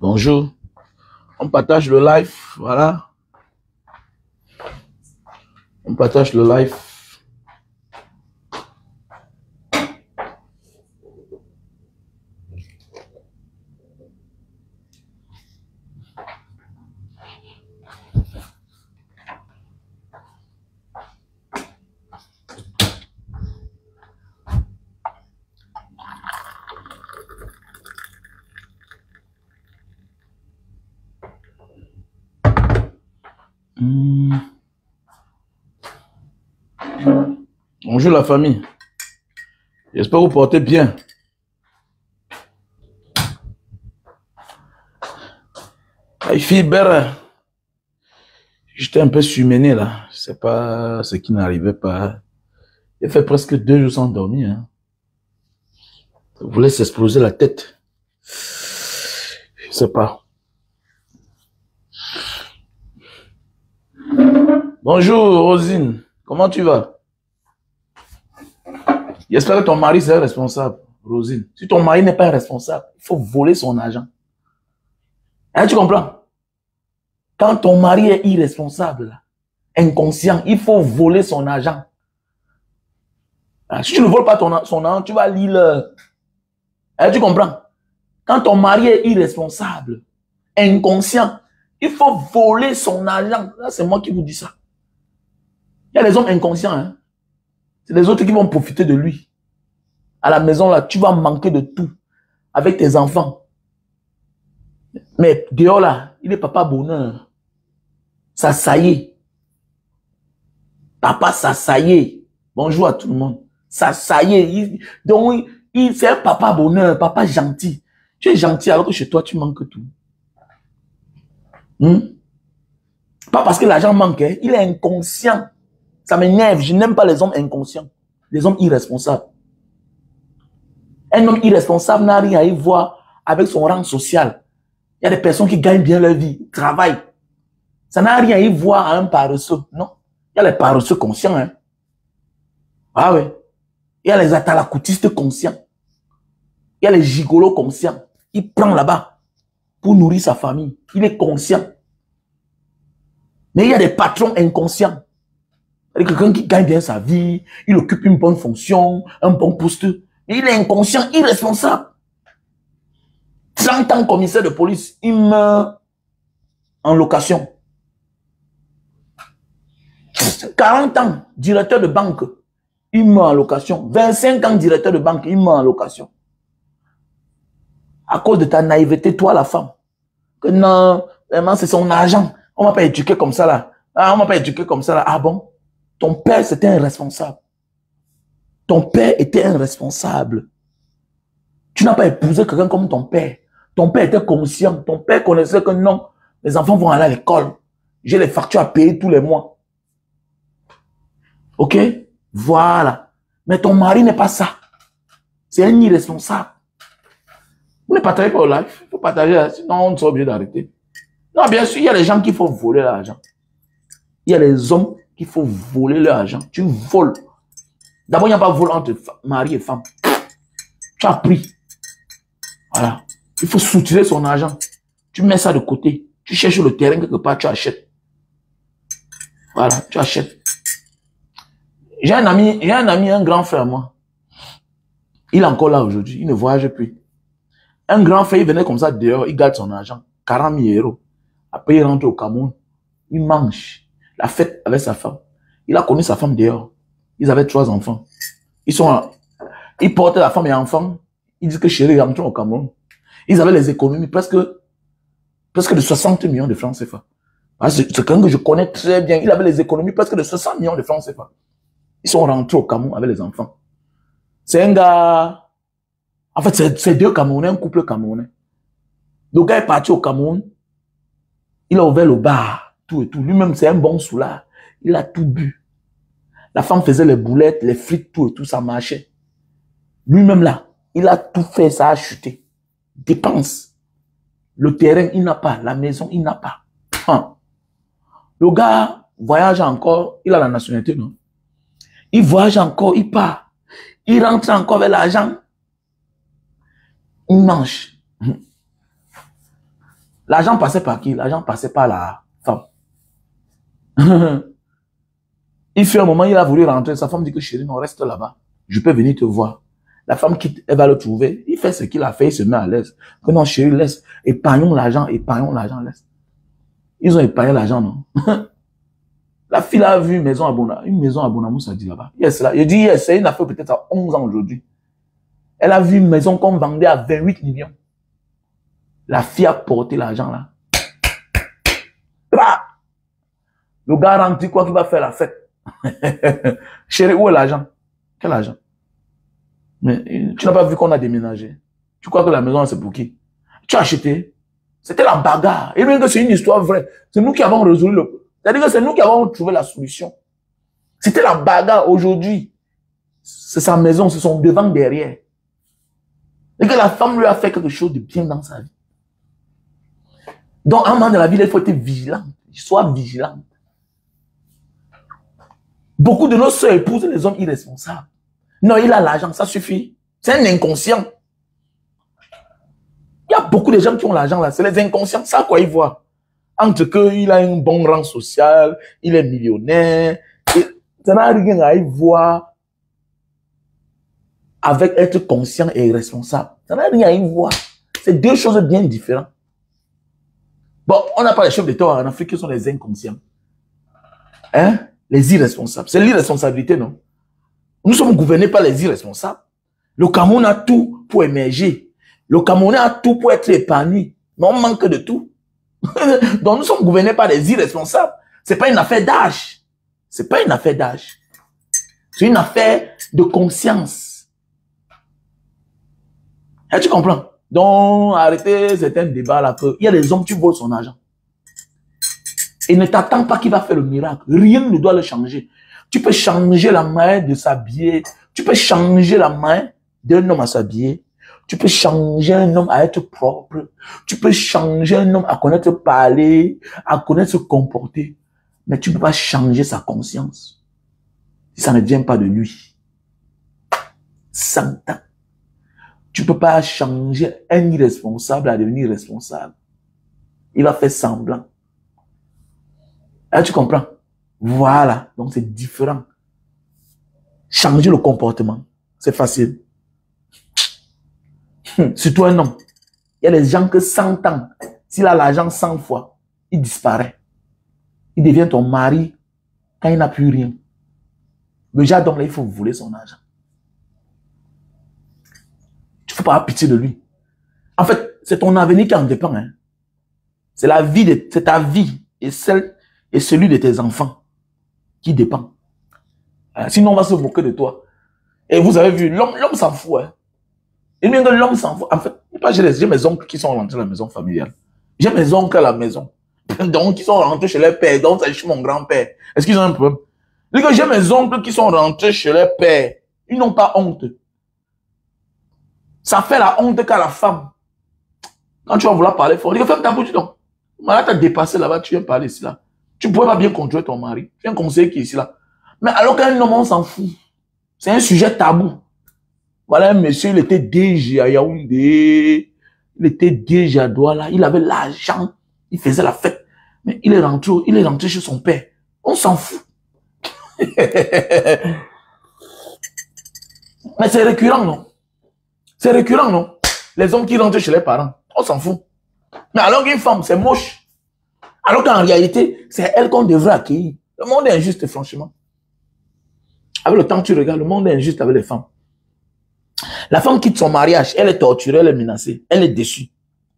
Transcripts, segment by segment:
Bonjour. On partage le live. Voilà. On partage le live. Bonjour la famille. J'espère que vous portez bien. Les filles belles, j'étais un peu surmené là. Je sais pas ce qui n'arrivait pas. J'ai fait presque 2 jours sans dormir. Hein. Je voulais s'exploser la tête. Je sais pas. Bonjour Rosine, comment tu vas? J'espère que ton mari est responsable, Rosine. Si ton mari n'est pas responsable, il faut voler son argent. Hein, tu comprends? Quand ton mari est irresponsable, inconscient, il faut voler son argent. Si tu ne voles pas son argent, tu vas lire le... Hein, tu comprends? Quand ton mari est irresponsable, inconscient, il faut voler son argent. Là, c'est moi qui vous dis ça. Il y a les hommes inconscients. Hein? C'est les autres qui vont profiter de lui. À la maison, là, tu vas manquer de tout. Avec tes enfants. Mais dehors, là, il est papa bonheur. Ça, ça y est. Papa, ça y est. Bonjour à tout le monde. Ça y est. Donc, c'est un papa bonheur, papa gentil. Tu es gentil alors que chez toi, tu manques tout. Pas parce que l'argent manque, hein. Il est inconscient. Ça m'énerve. Je n'aime pas les hommes inconscients. Les hommes irresponsables. Un homme irresponsable n'a rien à y voir avec son rang social. Il y a des personnes qui gagnent bien leur vie, travaillent. Ça n'a rien à y voir à un paresseux. Non. Il y a les paresseux conscients. Hein. Ah ouais. Il y a les atalakoutistes conscients. Il y a les gigolos conscients. Il prend là-bas pour nourrir sa famille. Il est conscient. Mais il y a des patrons inconscients. Quelqu'un qui gagne bien sa vie, il occupe une bonne fonction, un bon poste. Mais il est inconscient, irresponsable. 30 ans commissaire de police, il meurt en location. 40 ans directeur de banque, il meurt en location. 25 ans directeur de banque, il meurt en location. À cause de ta naïveté, toi la femme. Que non, vraiment c'est son argent. On m'a pas éduqué comme ça là. Ah, on m'a pas éduqué comme ça là. Ah bon? Ton père c'était un responsable. Ton père était un responsable. Tu n'as pas épousé quelqu'un comme ton père. Ton père était conscient. Ton père connaissait que non, les enfants vont aller à l'école. J'ai les factures à payer tous les mois. Ok? Voilà. Mais ton mari n'est pas ça. C'est un irresponsable. Vous ne partagez pas au live. Il faut partager, sinon on sera obligé d'arrêter. Non, bien sûr, il y a les gens qu'il faut voler l'argent. Il y a les hommes qu'il faut voler leur argent. Tu voles. D'abord, il n'y a pas de vol entre mari et femme. Tu as pris. Voilà. Il faut soutirer son argent. Tu mets ça de côté. Tu cherches le terrain quelque part, tu achètes. Voilà, tu achètes. J'ai un ami, un grand frère, moi. Il est encore là aujourd'hui. Il ne voyage plus. Un grand frère, il venait comme ça dehors. Il garde son argent. 40 000 €. Après, il rentre au Cameroun. Il mange. La fête avec sa femme. Il a connu sa femme dehors. Ils avaient 3 enfants. Ils portaient la femme et l'enfant. Ils disent que chérie, rentrons au Cameroun. Ils avaient les économies presque de 60 millions de francs CFA. C'est quelqu'un que je connais très bien. Il avait les économies presque de 60 millions de francs CFA. Ils sont rentrés au Cameroun avec les enfants. C'est un gars... En fait, c'est 2 Camerounais, un couple camerounais. Le gars est parti au Cameroun. Il a ouvert le bar, tout et tout. Lui-même, c'est un bon soulard. Il a tout bu. La femme faisait les boulettes, les frites, tout et tout, ça marchait. Lui-même là, il a tout fait, ça a chuté. Dépense. Le terrain, il n'a pas. La maison, il n'a pas. Hein. Le gars voyage encore, il a la nationalité, non? Il voyage encore, il part. Il rentre encore avec l'argent. Il mange. L'argent passait par qui? L'argent passait par la femme. Il fait un moment, il a voulu rentrer. Sa femme dit que chérie, non, reste là-bas. Je peux venir te voir. La femme quitte, elle va le trouver. Il fait ce qu'il a fait, il se met à l'aise. Que non, chérie, laisse. Épargnons l'argent, laisse. Ils ont épargné l'argent, non? La fille a vu une maison à Bonamou, ça dit là-bas. Yes, là. Je dis yes, c'est une affaire peut-être à 11 ans aujourd'hui. Elle a vu une maison qu'on vendait à 28 millions. La fille a porté l'argent là. Bah! Le gars rentre, quoi qu'il va faire la fête. Chérie, où est l'argent? Quel argent? Mais tu n'as pas vu qu'on a déménagé. Tu crois que la maison c'est pour qui? Tu as acheté. C'était la bagarre. Et bien que c'est une histoire vraie. C'est nous qui avons résolu le... C'est-à-dire que c'est nous qui avons trouvé la solution. C'était la bagarre aujourd'hui. C'est sa maison, c'est son devant derrière. Et que la femme lui a fait quelque chose de bien dans sa vie. Donc, à un moment de la vie, il faut être vigilant. Sois vigilant. Beaucoup de nos sœurs épousent les hommes irresponsables. Non, il a l'argent, ça suffit. C'est un inconscient. Il y a beaucoup de gens qui ont l'argent là, c'est les inconscients. Ça, quoi, ils voient. Entre qu'il a un bon rang social, il est millionnaire, et ça n'a rien à y voir avec être conscient et responsable. Ça n'a rien à y voir. C'est deux choses bien différentes. Bon, on n'a pas les chefs d'État en Afrique qui sont les inconscients. Hein? Les irresponsables. C'est l'irresponsabilité, non? Nous sommes gouvernés par les irresponsables. Le Cameroun a tout pour émerger. Le Camerounais a tout pour être épanoui. Mais on manque de tout. Donc nous sommes gouvernés par les irresponsables. C'est pas une affaire d'âge. C'est pas une affaire d'âge. C'est une affaire de conscience. Et tu comprends? Donc, arrêtez certains débats là. Il y a des hommes, tu voles son argent. Et ne t'attends pas qu'il va faire le miracle. Rien ne doit le changer. Tu peux changer la main de s'habiller. Tu peux changer la main d'un homme à s'habiller. Tu peux changer un homme à être propre. Tu peux changer un homme à connaître parler, à connaître se comporter. Mais tu ne peux pas changer sa conscience. Si ça ne vient pas de lui. 100 ans. Tu ne peux pas changer un irresponsable à devenir responsable. Il va faire semblant. Là, tu comprends? Voilà. Donc, c'est différent. Changer le comportement, c'est facile. Surtout un homme. Il y a des gens que 100 ans, s'il a l'argent 100 fois, il disparaît. Il devient ton mari quand il n'a plus rien. Le genre d'homme là, il faut voler son argent. Tu ne faut pas avoir pitié de lui. En fait, c'est ton avenir qui en dépend. Hein. C'est la vie, c'est ta vie et celui de tes enfants qui dépend. Sinon, on va se moquer de toi. Et vous avez vu, l'homme s'en fout. Hein. Et bien que l'homme s'en fout. En fait, j'ai mes oncles qui sont rentrés à la maison familiale. J'ai mes oncles à la maison. Donc, qui sont rentrés chez leur père. Donc, c'est chez mon grand-père. Est-ce qu'ils ont un problème? J'ai mes oncles qui sont rentrés chez leur père. Ils n'ont pas honte. Ça fait la honte qu'à la femme. Quand tu vas vouloir parler fort, dis, ferme ta bouche donc. Malade, t'as dépassé là-bas, tu viens parler ici là. Tu ne pourrais pas bien contrôler ton mari. Tu viens conseiller qui est ici là. Mais alors qu'un homme, on s'en fout. C'est un sujet tabou. Voilà un monsieur, il était DG à Yaoundé. Il était DG à Douala. Il avait l'argent. Il faisait la fête. Mais il est rentré chez son père. On s'en fout. Mais c'est récurrent, non? C'est récurrent, non? Les hommes qui rentrent chez les parents. On s'en fout. Mais alors qu'une femme, c'est moche. Alors qu'en réalité, c'est elle qu'on devrait accueillir. Le monde est injuste, franchement. Avec le temps que tu regardes, le monde est injuste avec les femmes. La femme quitte son mariage, elle est torturée, elle est menacée, elle est déçue.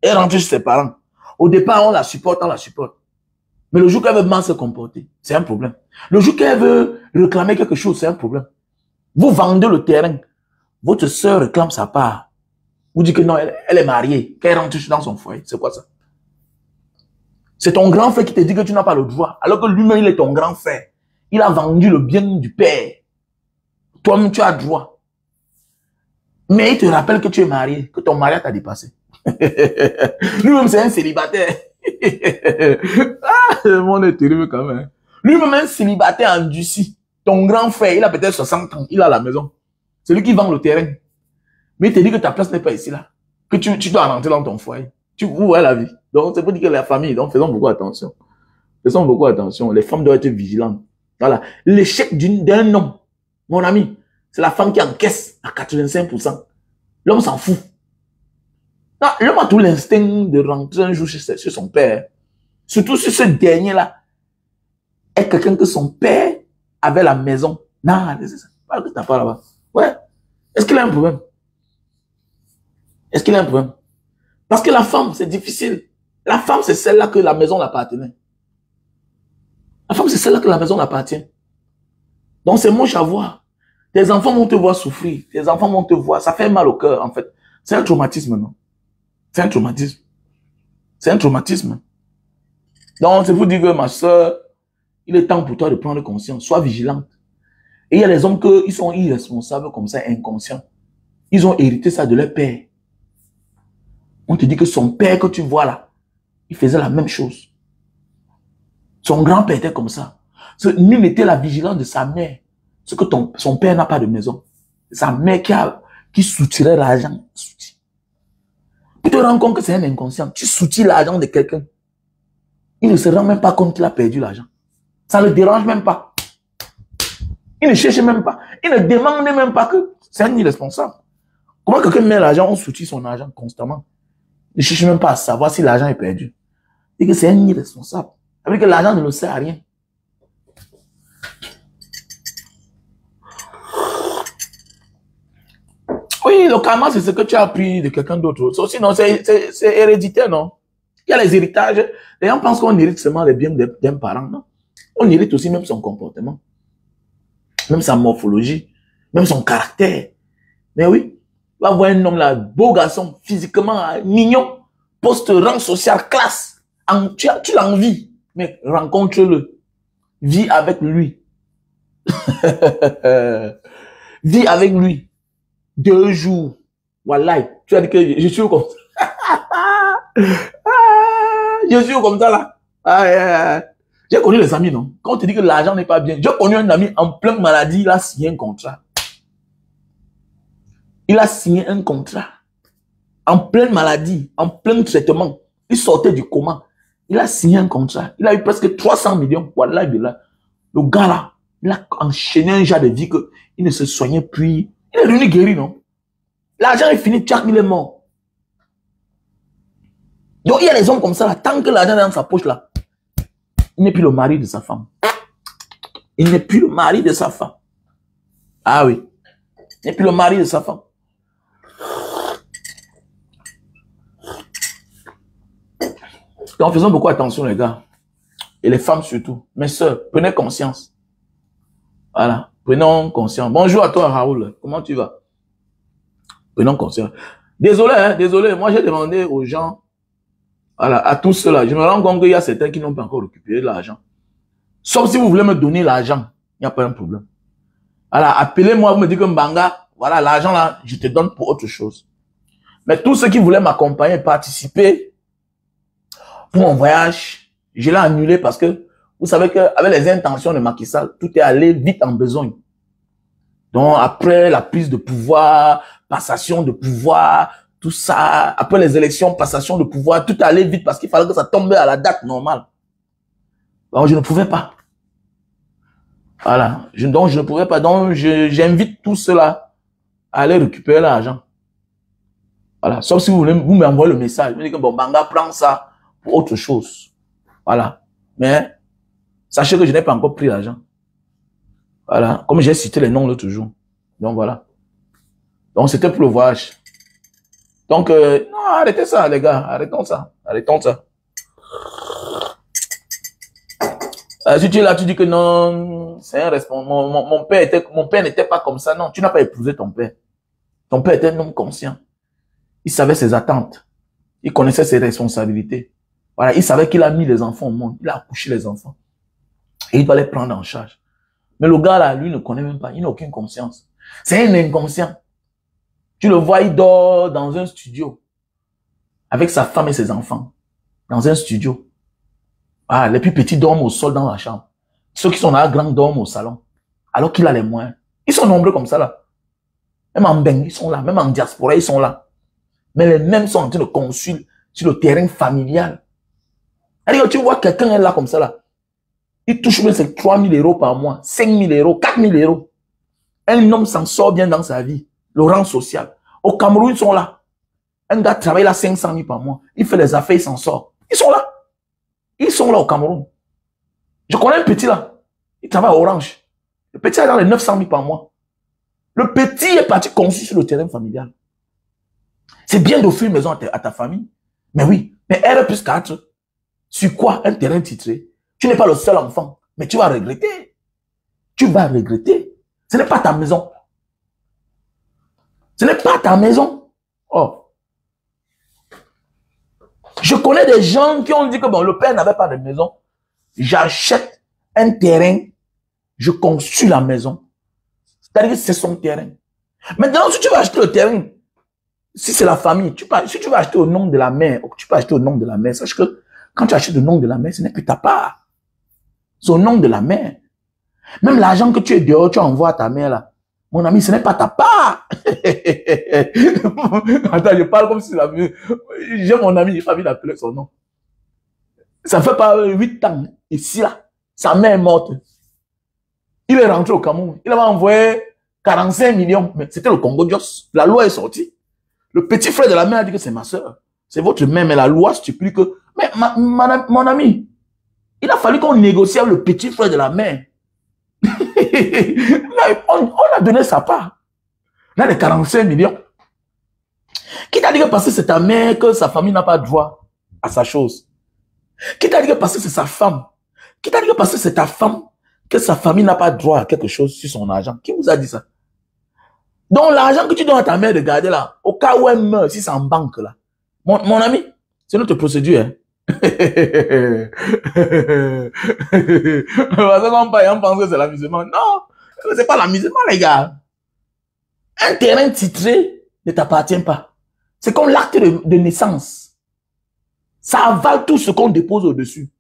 Elle rentre chez ses parents. Au départ, on la supporte. Mais le jour qu'elle veut mal se comporter, c'est un problème. Le jour qu'elle veut réclamer quelque chose, c'est un problème. Vous vendez le terrain. Votre sœur réclame sa part. Vous dites que non, elle est mariée, qu'elle rentre dans son foyer. C'est quoi ça? C'est ton grand frère qui te dit que tu n'as pas le droit. Alors que lui-même, il est ton grand frère. Il a vendu le bien du père. Toi-même, tu as droit. Mais il te rappelle que tu es marié, que ton mariage t'a dépassé. Lui-même, c'est un célibataire. Le monde est terrible quand même. Lui-même, un célibataire endurci. Ton grand frère, il a peut-être 60 ans, il a la maison. C'est lui qui vend le terrain. Mais il te dit que ta place n'est pas ici là. Que tu dois rentrer dans ton foyer. Vous voyez la vie. Donc, c'est pour dire que la famille, donc faisons beaucoup attention. Faisons beaucoup attention. Les femmes doivent être vigilantes. Voilà. L'échec d'un homme, mon ami, c'est la femme qui encaisse à 85%. L'homme s'en fout. L'homme a tout l'instinct de rentrer un jour chez son père. Surtout si ce dernier-là est quelqu'un que son père avait la maison. Non, c'est ça. Parle que t'as pas là-bas. Ouais. Est-ce qu'il a un problème? Est-ce qu'il a un problème? Parce que la femme, c'est difficile. La femme, c'est celle-là que la maison l'appartenait. La femme, c'est celle-là que la maison l'appartient. Donc, c'est moche à voir. Tes enfants vont te voir souffrir. Tes enfants vont te voir. Ça fait mal au cœur, en fait. C'est un traumatisme, non? C'est un traumatisme. C'est un traumatisme. Donc, c'est pour dire que ma soeur, il est temps pour toi de prendre conscience. Sois vigilante. Et il y a les hommes qui sont irresponsables comme ça, inconscients. Ils ont hérité ça de leur père. On te dit que son père que tu vois là, il faisait la même chose. Son grand-père était comme ça. Nul n'était la vigilance de sa mère. Ce que son père n'a pas de maison. Sa mère qui soutirait l'argent. Tu te rends compte que c'est un inconscient. Tu soutires l'argent de quelqu'un. Il ne se rend même pas compte qu'il a perdu l'argent. Ça ne le dérange même pas. Il ne cherche même pas. Il ne demande même pas que c'est un irresponsable. Comment quelqu'un met l'argent, on soutient son argent constamment. Il ne cherche même pas à savoir si l'argent est perdu. Et que c'est un irresponsable. Ça veut dire que l'argent ne le sert à rien. Oui, le karma, c'est ce que tu as appris de quelqu'un d'autre. Sinon, c'est héréditaire, non? Il y a les héritages. Les gens pensent qu'on hérite seulement les biens d'un parent, non? On hérite aussi même son comportement. Même sa morphologie. Même son caractère. Mais oui, tu vas voir un homme là, beau garçon, physiquement mignon, poste, rang social, classe. Tu l'envies, mais rencontre-le. Vis avec lui. Vis avec lui. 2 jours. Voilà. Tu as dit que je suis comme ça. Je suis comme ça là. J'ai connu les amis, non? Quand on te dit que l'argent n'est pas bien. J'ai connu un ami en pleine maladie, il a signé un contrat. Il a signé un contrat. En pleine maladie, en plein traitement. Il sortait du coma. Il a signé un contrat. Il a eu presque 300 millions. Voilà, le gars là, il a enchaîné un genre de vie que il ne se soignait plus. Il est devenu guéri, non? L'argent est fini, tchac, il est mort. Donc il y a des hommes comme ça là, tant que l'argent est dans sa poche là, il n'est plus le mari de sa femme. Il n'est plus le mari de sa femme. Ah oui. Il n'est plus le mari de sa femme. Donc faisons beaucoup attention les gars. Et les femmes surtout. Mes sœurs, prenez conscience. Voilà. Prenons conscience. Bonjour à toi Raoul. Comment tu vas? Prenons conscience. Désolé, hein, désolé. Moi j'ai demandé aux gens, voilà, à tous ceux-là. Je me rends compte qu'il y a certains qui n'ont pas encore récupéré l'argent. Sauf si vous voulez me donner l'argent. Il n'y a pas un problème. Voilà, appelez-moi, vous me dites que Mbanga, voilà, l'argent là, je te donne pour autre chose. Mais tous ceux qui voulaient m'accompagner, participer pour mon voyage, je l'ai annulé parce que vous savez qu'avec les intentions de Macky Sall, tout est allé vite en besogne. Donc après la prise de pouvoir, passation de pouvoir, tout ça, après les élections, passation de pouvoir, tout allait vite parce qu'il fallait que ça tombe à la date normale. Donc je ne pouvais pas. Voilà. Donc je ne pouvais pas. Donc j'invite tous ceux-là à aller récupérer l'argent. Voilà. Sauf si vous voulez, vous m'envoyez le message. Vous me dites que bon, Banga prend ça pour autre chose. Voilà. Mais sachez que je n'ai pas encore pris l'argent. Voilà. Comme j'ai cité les noms l'autre jour. Donc voilà. Donc c'était pour le voyage. Donc, non, arrêtez ça, les gars. Arrêtons ça. Arrêtons ça. Si tu es là, tu dis que non, c'est un responsable. Mon père n'était pas comme ça. Non, tu n'as pas épousé ton père. Ton père était un homme conscient. Il savait ses attentes. Il connaissait ses responsabilités. Voilà, il savait qu'il a mis les enfants au monde. Il a accouché les enfants. Et il doit les prendre en charge. Mais le gars là, lui, ne connaît même pas. Il n'a aucune conscience. C'est un inconscient. Tu le vois, il dort dans un studio. Avec sa femme et ses enfants. Dans un studio. Ah, les plus petits dorment au sol dans la chambre. Ceux qui sont là, grands dorment au salon. Alors qu'il a les moyens. Ils sont nombreux comme ça là. Même en Beng, ils sont là. Même en diaspora, ils sont là. Mais les mêmes sont en train de construire sur le terrain familial. Alors, tu vois quelqu'un est là comme ça, là. Il touche même ses 3 000 euros par mois, 5 000 euros, 4 000 euros. Un homme s'en sort bien dans sa vie. Le rang social. Au Cameroun, ils sont là. Un gars travaille là 500 000 par mois. Il fait les affaires, il s'en sort. Ils sont là. Ils sont là au Cameroun. Je connais un petit là. Il travaille à Orange. Le petit est dans les 900 000 par mois. Le petit est parti conçu sur le terrain familial. C'est bien d'offrir une maison à ta famille. Mais oui. Mais R plus 4, sur quoi? Un terrain titré. Tu n'es pas le seul enfant. Mais tu vas regretter. Tu vas regretter. Ce n'est pas ta maison. Ce n'est pas ta maison. Oh. Je connais des gens qui ont dit que bon, le père n'avait pas de maison. J'achète un terrain. Je construis la maison. C'est-à-dire que c'est son terrain. Maintenant, si tu vas acheter le terrain, si c'est la famille, si tu vas acheter au nom de la mère, tu peux acheter au nom de la mère. Sache que quand tu achètes au nom de la mère, ce n'est plus ta part. C'est au nom de la mère. Même l'argent que tu es dehors, tu envoies à ta mère là. Mon ami, ce n'est pas ta part. Attends, je parle comme si la vie. J'ai mon ami, il n'a pas envie d'appeler son nom. Ça fait pas 8 ans. Ici là, sa mère est morte. Il est rentré au Cameroun. Il avait envoyé 45 millions. Mais c'était le Congo Dios. La loi est sortie. Le petit frère de la mère a dit que c'est ma soeur. C'est votre mère, mais la loi stipule que... Mais mon ami, il a fallu qu'on négocie avec le petit frère de la mère. Mais on a donné sa part. Là, les 45 millions. Qui t'a dit que parce que c'est ta mère, que sa famille n'a pas droit à sa chose? Qui t'a dit que parce que c'est sa femme? Qui t'a dit que parce que c'est ta femme, que sa famille n'a pas droit à quelque chose sur son argent? Qui vous a dit ça? Donc, l'argent que tu donnes à ta mère de garder là, au cas où elle meurt, si c'est en banque là. Mon ami, c'est notre procédure. Hein? On pense que c'est l'amusement. Non, c'est pas l'amusement, les gars. Un terrain titré ne t'appartient pas. C'est comme l'acte de naissance. Ça avale tout ce qu'on dépose au-dessus.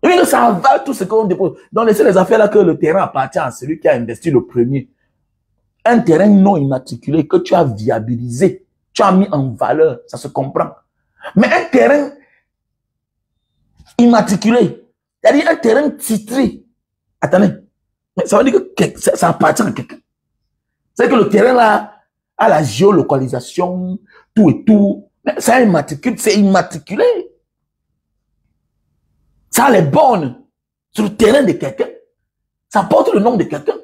Oui, ça avale tout ce qu'on dépose. Donc, laissez les affaires là que le terrain appartient à celui qui a investi le premier. Un terrain non immatriculé que tu as viabilisé, tu as mis en valeur, ça se comprend. Mais un terrain immatriculé, c'est-à-dire un terrain titré, attendez, mais ça veut dire que ça appartient à quelqu'un. C'est que le terrain là a la géolocalisation, tout et tout, mais c'est immatriculé. Ça a les bornes sur le terrain de quelqu'un. Ça porte le nom de quelqu'un.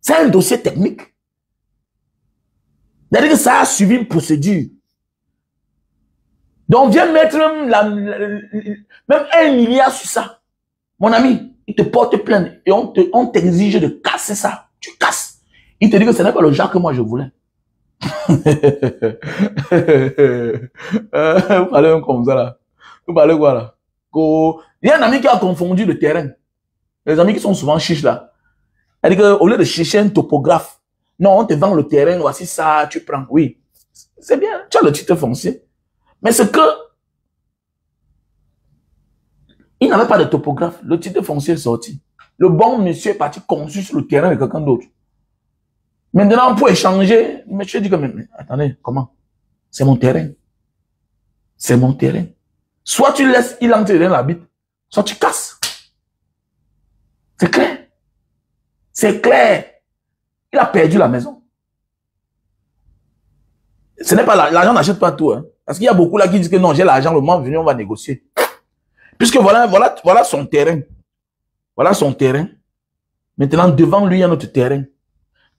C'est un dossier technique. C'est-à-dire que ça a suivi une procédure. Donc, viens mettre même 1 milliard sur ça. Mon ami, il te porte plainte et on t'exige de casser ça. Tu casses. Il te dit que ce n'est pas le genre que moi je voulais. Vous parlez comme ça là. Vous parlez quoi là? Il y a un ami qui a confondu le terrain. Les amis qui sont souvent chiches là. C'est-à-dire qu'au lieu de chercher un topographe, non, on te vend le terrain, voici ça, tu prends. Oui, c'est bien, tu as le titre foncier. Mais c'est que, il n'avait pas de topographe, le titre foncier est sorti. Le bon monsieur est parti conçu sur le terrain de quelqu'un d'autre. Maintenant, pour échanger, le monsieur dit que, mais attendez, comment? C'est mon terrain. C'est mon terrain. Soit tu laisses, il entre dans la bite, soit tu casses. C'est clair. C'est clair. Il a perdu la maison. Ce n'est pas l'argent n'achète pas tout. Hein. Parce qu'il y a beaucoup là qui disent que non, j'ai l'argent, le moment venu, on va négocier. Puisque voilà son terrain. Voilà son terrain. Maintenant, devant lui, il y a notre terrain.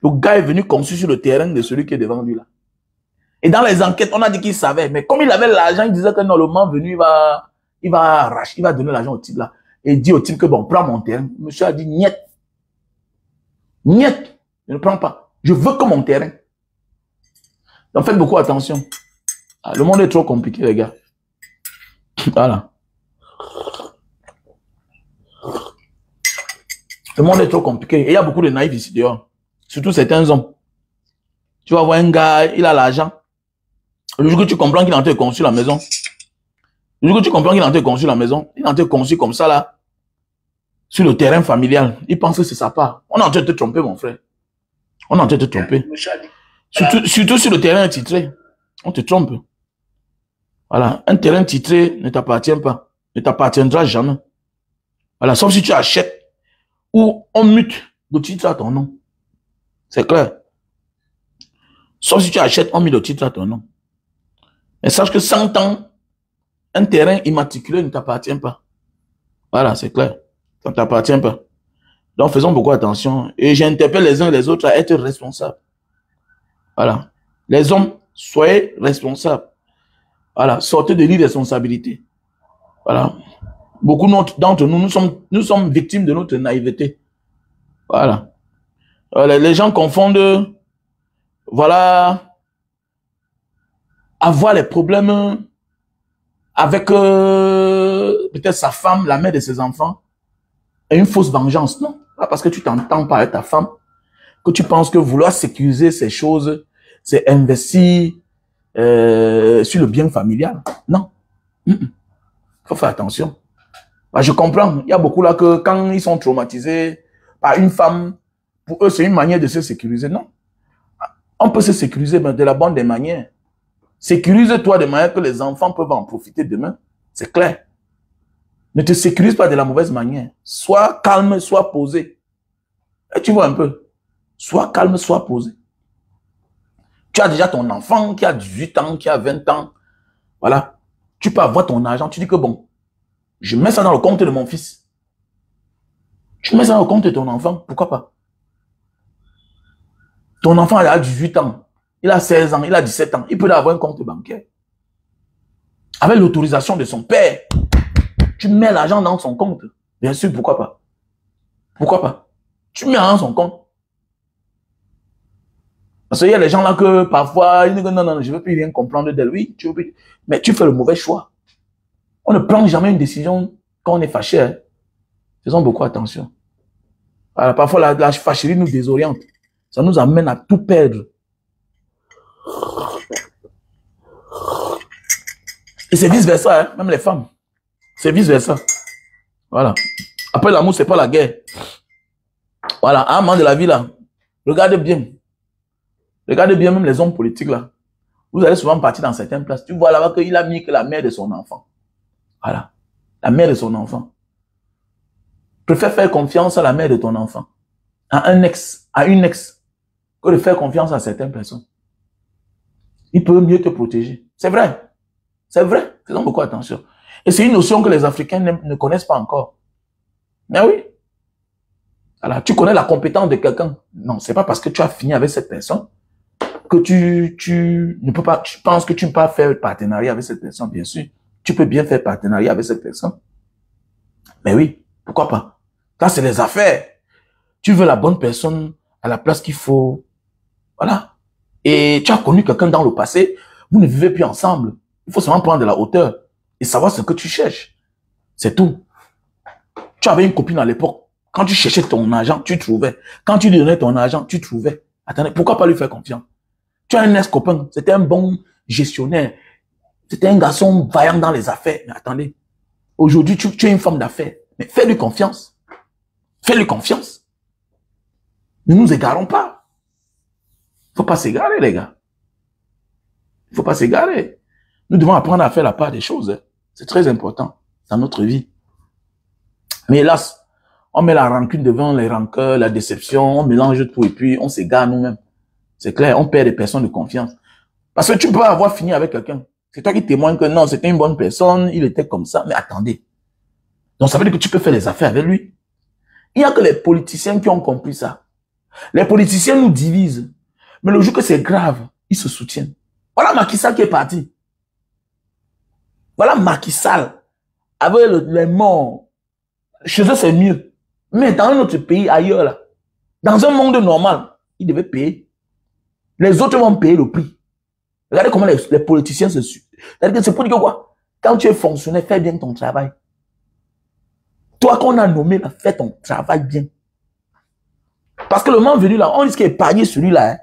Le gars est venu conçu sur le terrain de celui qui est devant lui là. Et dans les enquêtes, on a dit qu'il savait. Mais comme il avait l'argent, il disait que non, le moment venu, il va donner l'argent au type là. Et il dit au type que bon, prends mon terrain. Le monsieur a dit, niet. Niet. Je ne prends pas. Je veux que mon terrain. Donc faites beaucoup attention. Le monde est trop compliqué, les gars. Voilà. Le monde est trop compliqué. Et il y a beaucoup de naïfs ici dehors. Surtout certains hommes. Tu vas voir un gars, il a l'argent. Le jour que tu comprends qu'il est en train de construire la maison. Le jour que tu comprends qu'il est en train de construire la maison, il est en train de construire comme ça là. Sur le terrain familial. Il pense que c'est sa part. On est en train de te tromper, mon frère. On est en train de te tromper. Surtout sur le terrain titré. On te trompe. Voilà. Voilà, un terrain titré ne t'appartient pas, ne t'appartiendra jamais. Voilà, sauf si tu achètes ou on mute le titre à ton nom. C'est clair. Sauf si tu achètes, on met le titre à ton nom. Mais sache que 100 ans, un terrain immatriculé ne t'appartient pas. Voilà, c'est clair. Ça ne t'appartient pas. Donc, faisons beaucoup attention. Et j'interpelle les uns et les autres à être responsables. Voilà. Les hommes, soyez responsables. Voilà. Sortez de l'irresponsabilité. Voilà. Beaucoup d'entre nous, nous sommes victimes de notre naïveté. Voilà. Les gens confondent, voilà, avoir les problèmes avec peut-être sa femme, la mère de ses enfants, et une fausse vengeance. Non, pas parce que tu t'entends pas avec ta femme, que tu penses que vouloir sécuriser ces choses, c'est investir sur le bien familial. Non. Faut faire attention. Bah, je comprends. Il y a beaucoup là que quand ils sont traumatisés par une femme, pour eux, c'est une manière de se sécuriser. Non. On peut se sécuriser mais de la bonne des manières. Sécurise-toi de manière que les enfants peuvent en profiter demain. C'est clair. Ne te sécurise pas de la mauvaise manière. Sois calme, sois posé. Et tu vois un peu. Sois calme, sois posé. Tu as déjà ton enfant qui a 18 ans, qui a 20 ans. Voilà. Tu peux avoir ton argent. Tu dis que bon, je mets ça dans le compte de mon fils. Tu mets ça dans le compte de ton enfant. Pourquoi pas? Ton enfant il a 18 ans. Il a 16 ans. Il a 17 ans. Il peut avoir un compte bancaire. Avec l'autorisation de son père. Tu mets l'argent dans son compte. Bien sûr, pourquoi pas? Pourquoi pas? Tu mets dans son compte. Parce qu'il y a les gens là que parfois, ils disent non, non, je ne veux plus rien comprendre d'elle. Oui, tu veux plus. Mais tu fais le mauvais choix. On ne prend jamais une décision quand on est fâché. Hein. Faisons beaucoup attention. Alors, parfois, la fâcherie nous désoriente. Ça nous amène à tout perdre. Et c'est vice-versa, hein, même les femmes. C'est vice-versa. Voilà. Après, l'amour, c'est pas la guerre. Voilà, à un moment de la vie, là, regardez bien. Regardez bien même les hommes politiques, là. Vous allez souvent partir dans certaines places. Tu vois là-bas qu'il a mis que la mère de son enfant. Voilà. La mère de son enfant. Préfère faire confiance à la mère de ton enfant. À un ex, à une ex, que de faire confiance à certaines personnes. Il peut mieux te protéger. C'est vrai. C'est vrai. Faisons beaucoup attention. Et c'est une notion que les Africains ne connaissent pas encore. Mais oui. Alors, tu connais la compétence de quelqu'un. Non, c'est pas parce que tu as fini avec cette personne que tu ne peux pas, tu penses que tu ne peux pas faire partenariat avec cette personne, bien sûr. Tu peux bien faire partenariat avec cette personne. Mais oui, pourquoi pas? Là, c'est les affaires. Tu veux la bonne personne à la place qu'il faut. Voilà. Et tu as connu quelqu'un dans le passé, vous ne vivez plus ensemble. Il faut seulement prendre de la hauteur et savoir ce que tu cherches. C'est tout. Tu avais une copine à l'époque. Quand tu cherchais ton argent, tu trouvais. Quand tu lui donnais ton argent, tu trouvais. Attendez, pourquoi pas lui faire confiance? Tu as un ex-copain, c'était un bon gestionnaire. C'était un garçon vaillant dans les affaires. Mais attendez, aujourd'hui, tu es une femme d'affaires. Mais fais-lui confiance. Fais-lui confiance. Ne nous égarons pas. Il ne faut pas s'égarer, les gars. Il ne faut pas s'égarer. Nous devons apprendre à faire la part des choses. Hein. C'est très important dans notre vie. Mais hélas, on met la rancune devant les rancœurs, la déception, on mélange tout et puis on s'égare nous-mêmes. C'est clair, on perd des personnes de confiance. Parce que tu peux avoir fini avec quelqu'un. C'est toi qui témoignes que non, c'était une bonne personne, il était comme ça. Mais attendez. Donc ça veut dire que tu peux faire les affaires avec lui. Il n'y a que les politiciens qui ont compris ça. Les politiciens nous divisent. Mais le jour que c'est grave, ils se soutiennent. Voilà Macky Sall qui est parti. Voilà Macky Sall. Avec les morts. Chez eux, c'est mieux. Mais dans un autre pays, ailleurs, là, dans un monde normal, ils devaient payer. Les autres vont payer le prix. Regardez comment les politiciens se suivent. C'est pour dire quoi? Quand tu es fonctionnaire, fais bien ton travail. Toi qu'on a nommé, là, fais ton travail bien. Parce que le moment venu, là, on risque d'épargner celui-là. Hein.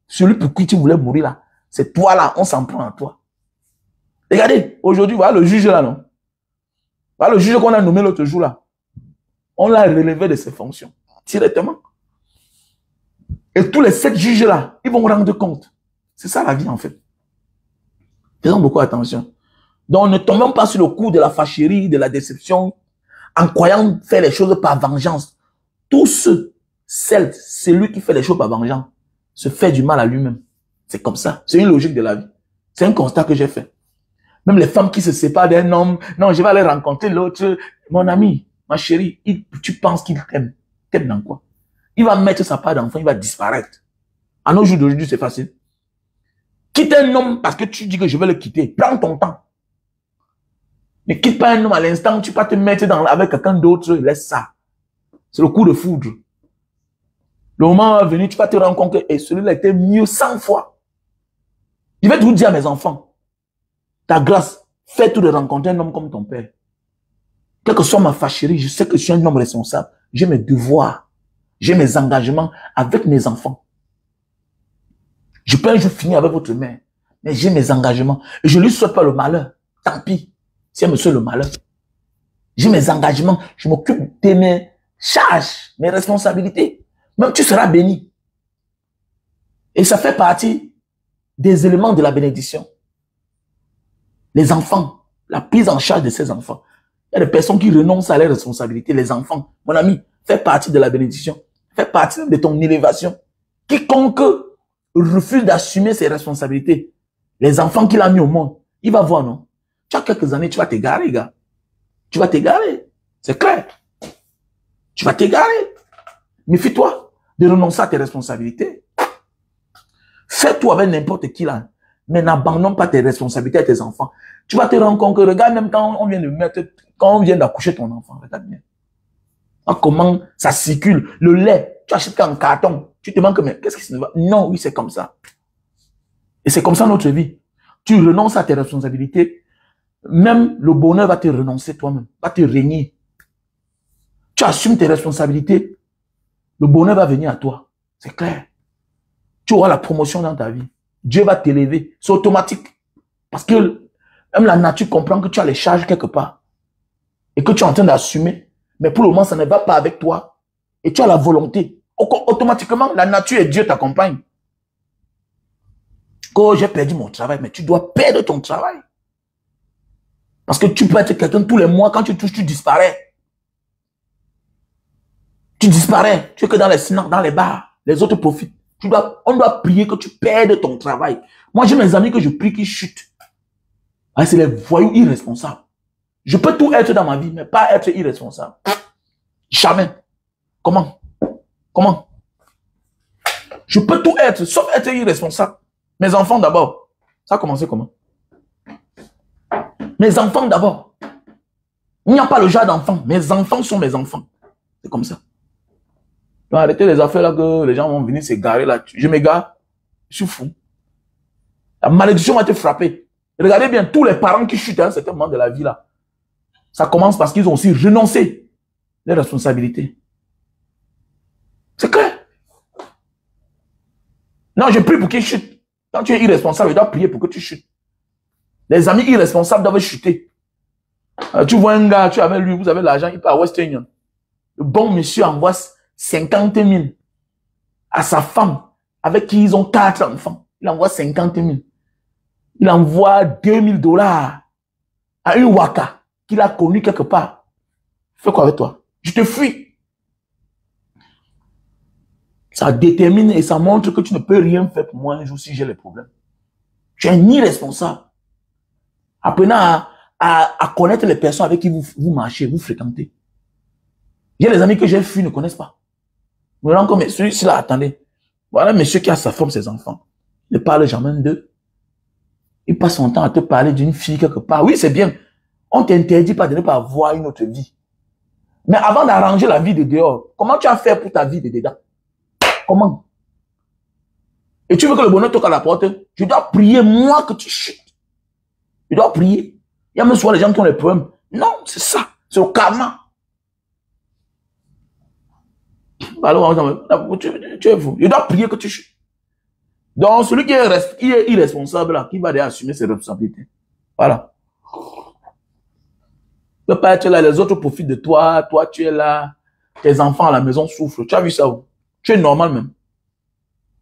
Celui pour qui tu voulais mourir, là. C'est toi, là, on s'en prend à toi. Regardez, aujourd'hui, voilà le juge, là, non? Voilà le juge qu'on a nommé l'autre jour, là. On l'a relevé de ses fonctions, directement. Et tous les 7 juges-là, ils vont rendre compte. C'est ça la vie, en fait. Faisons beaucoup attention. Donc, ne tombons pas sur le coup de la fâcherie, de la déception, en croyant faire les choses par vengeance. Tous ceux, celui qui fait les choses par vengeance, se fait du mal à lui-même. C'est comme ça. C'est une logique de la vie. C'est un constat que j'ai fait. Même les femmes qui se séparent d'un homme, non, je vais aller rencontrer l'autre. Mon ami, ma chérie, tu penses qu'il t'aime. T'aime dans quoi? Il va mettre sa part d'enfant, il va disparaître. À nos jours d'aujourd'hui, c'est facile. Quitte un homme parce que tu dis que je vais le quitter. Prends ton temps. Ne quitte pas un homme à l'instant, tu vas te mettre avec quelqu'un d'autre, laisse ça. C'est le coup de foudre. Le moment va venir, tu vas te rendre compte que celui-là était mieux 100 fois. Je vais tout dire à mes enfants. Ta grâce, fais tout de rencontrer un homme comme ton père. Quelle que soit ma fâcherie, je sais que je suis un homme responsable. J'ai mes devoirs. J'ai mes engagements avec mes enfants. Je peux un jour finir avec votre mère, mais j'ai mes engagements. Et je ne lui souhaite pas le malheur. Tant pis, si elle me souhaite le malheur. J'ai mes engagements. Je m'occupe de mes charges, mes responsabilités. Même tu seras béni. Et ça fait partie des éléments de la bénédiction. Les enfants, la prise en charge de ces enfants. Il y a des personnes qui renoncent à leurs responsabilités. Les enfants, mon ami, fait partie de la bénédiction. Fait partie de ton élévation. Quiconque refuse d'assumer ses responsabilités, les enfants qu'il a mis au monde, il va voir, non? Tu as quelques années, tu vas t'égarer, gars. Tu vas t'égarer. C'est clair. Tu vas t'égarer. Méfie-toi de renoncer à tes responsabilités. Fais tout avec n'importe qui là. Mais n'abandonne pas tes responsabilités à tes enfants. Tu vas te rendre compte que, regarde, même quand on vient de mettre, quand on vient d'accoucher ton enfant, regarde bien. Comment ça circule. Le lait, tu achètes en carton. Tu te demandes que, mais qu'est-ce qui se passe? Non, oui, c'est comme ça. Et c'est comme ça notre vie. Tu renonces à tes responsabilités. Même le bonheur va te renoncer toi-même, va te régner. Tu assumes tes responsabilités. Le bonheur va venir à toi. C'est clair. Tu auras la promotion dans ta vie. Dieu va t'élever. C'est automatique. Parce que même la nature comprend que tu as les charges quelque part. Et que tu es en train d'assumer. Mais pour le moment, ça ne va pas avec toi. Et tu as la volonté. Automatiquement, la nature et Dieu t'accompagnent. Quand j'ai perdu mon travail, mais tu dois perdre ton travail. Parce que tu peux être quelqu'un tous les mois, quand tu touches, tu disparais. Tu disparais. Tu es que dans les snacks, dans les bars. Les autres profitent. On doit prier que tu perdes ton travail. Moi, j'ai mes amis que je prie qu'ils chutent. Ah, c'est les voyous irresponsables. Je peux tout être dans ma vie, mais pas être irresponsable. Jamais. Comment? Comment? Je peux tout être, sauf être irresponsable. Mes enfants d'abord. Ça a commencé comment? Mes enfants d'abord. Il n'y a pas le genre d'enfant. Mes enfants sont mes enfants. C'est comme ça. Donc arrêtez les affaires là que les gens vont venir s'égarer là. Je m'égare. Je suis fou. La malédiction va te frapper. Regardez bien tous les parents qui chutent à un certain moment de la vie là. Ça commence parce qu'ils ont aussi renoncé les responsabilités. C'est clair. Non, je prie pour qu'ils chutent. Quand tu es irresponsable, je dois prier pour que tu chutes. Les amis irresponsables doivent chuter. Tu vois un gars, tu es avec lui, vous avez l'argent, il part à Western Union. Le bon monsieur envoie 50 000 à sa femme, avec qui ils ont 4 enfants. Il envoie 50 000. Il envoie 2 000 $ à une waka qu'il a connue quelque part. Fais quoi avec toi? Je te fuis. Ça détermine et ça montre que tu ne peux rien faire pour moi un jour si j'ai les problèmes. Tu es un irresponsable. Apprenez à connaître les personnes avec qui vous marchez, vous fréquentez. Il y a des amis que j'ai fui ne connaissent pas. Vous me rendez compte, celui-ci là, attendez. Voilà un monsieur qui a sa femme, ses enfants. Il ne parle jamais d'eux. Il passe son temps à te parler d'une fille quelque part. Oui, c'est bien. On ne t'interdit pas de ne pas avoir une autre vie. Mais avant d'arranger la vie de dehors, comment tu as fait pour ta vie de dedans? Comment? Et tu veux que le bonheur toque à la porte? Je dois prier, moi, que tu chutes. Je dois prier. Il y a même souvent les gens qui ont des problèmes. Non, c'est ça. C'est le karma. Alors, tu es fou. Je dois prier que tu chutes. Donc, celui qui est irresponsable, là, qui va déjà assumer ses responsabilités. Voilà. Tu ne peux pas être là, les autres profitent de toi. Toi, tu es là. Tes enfants à la maison souffrent. Tu as vu ça où? Tu es normal même.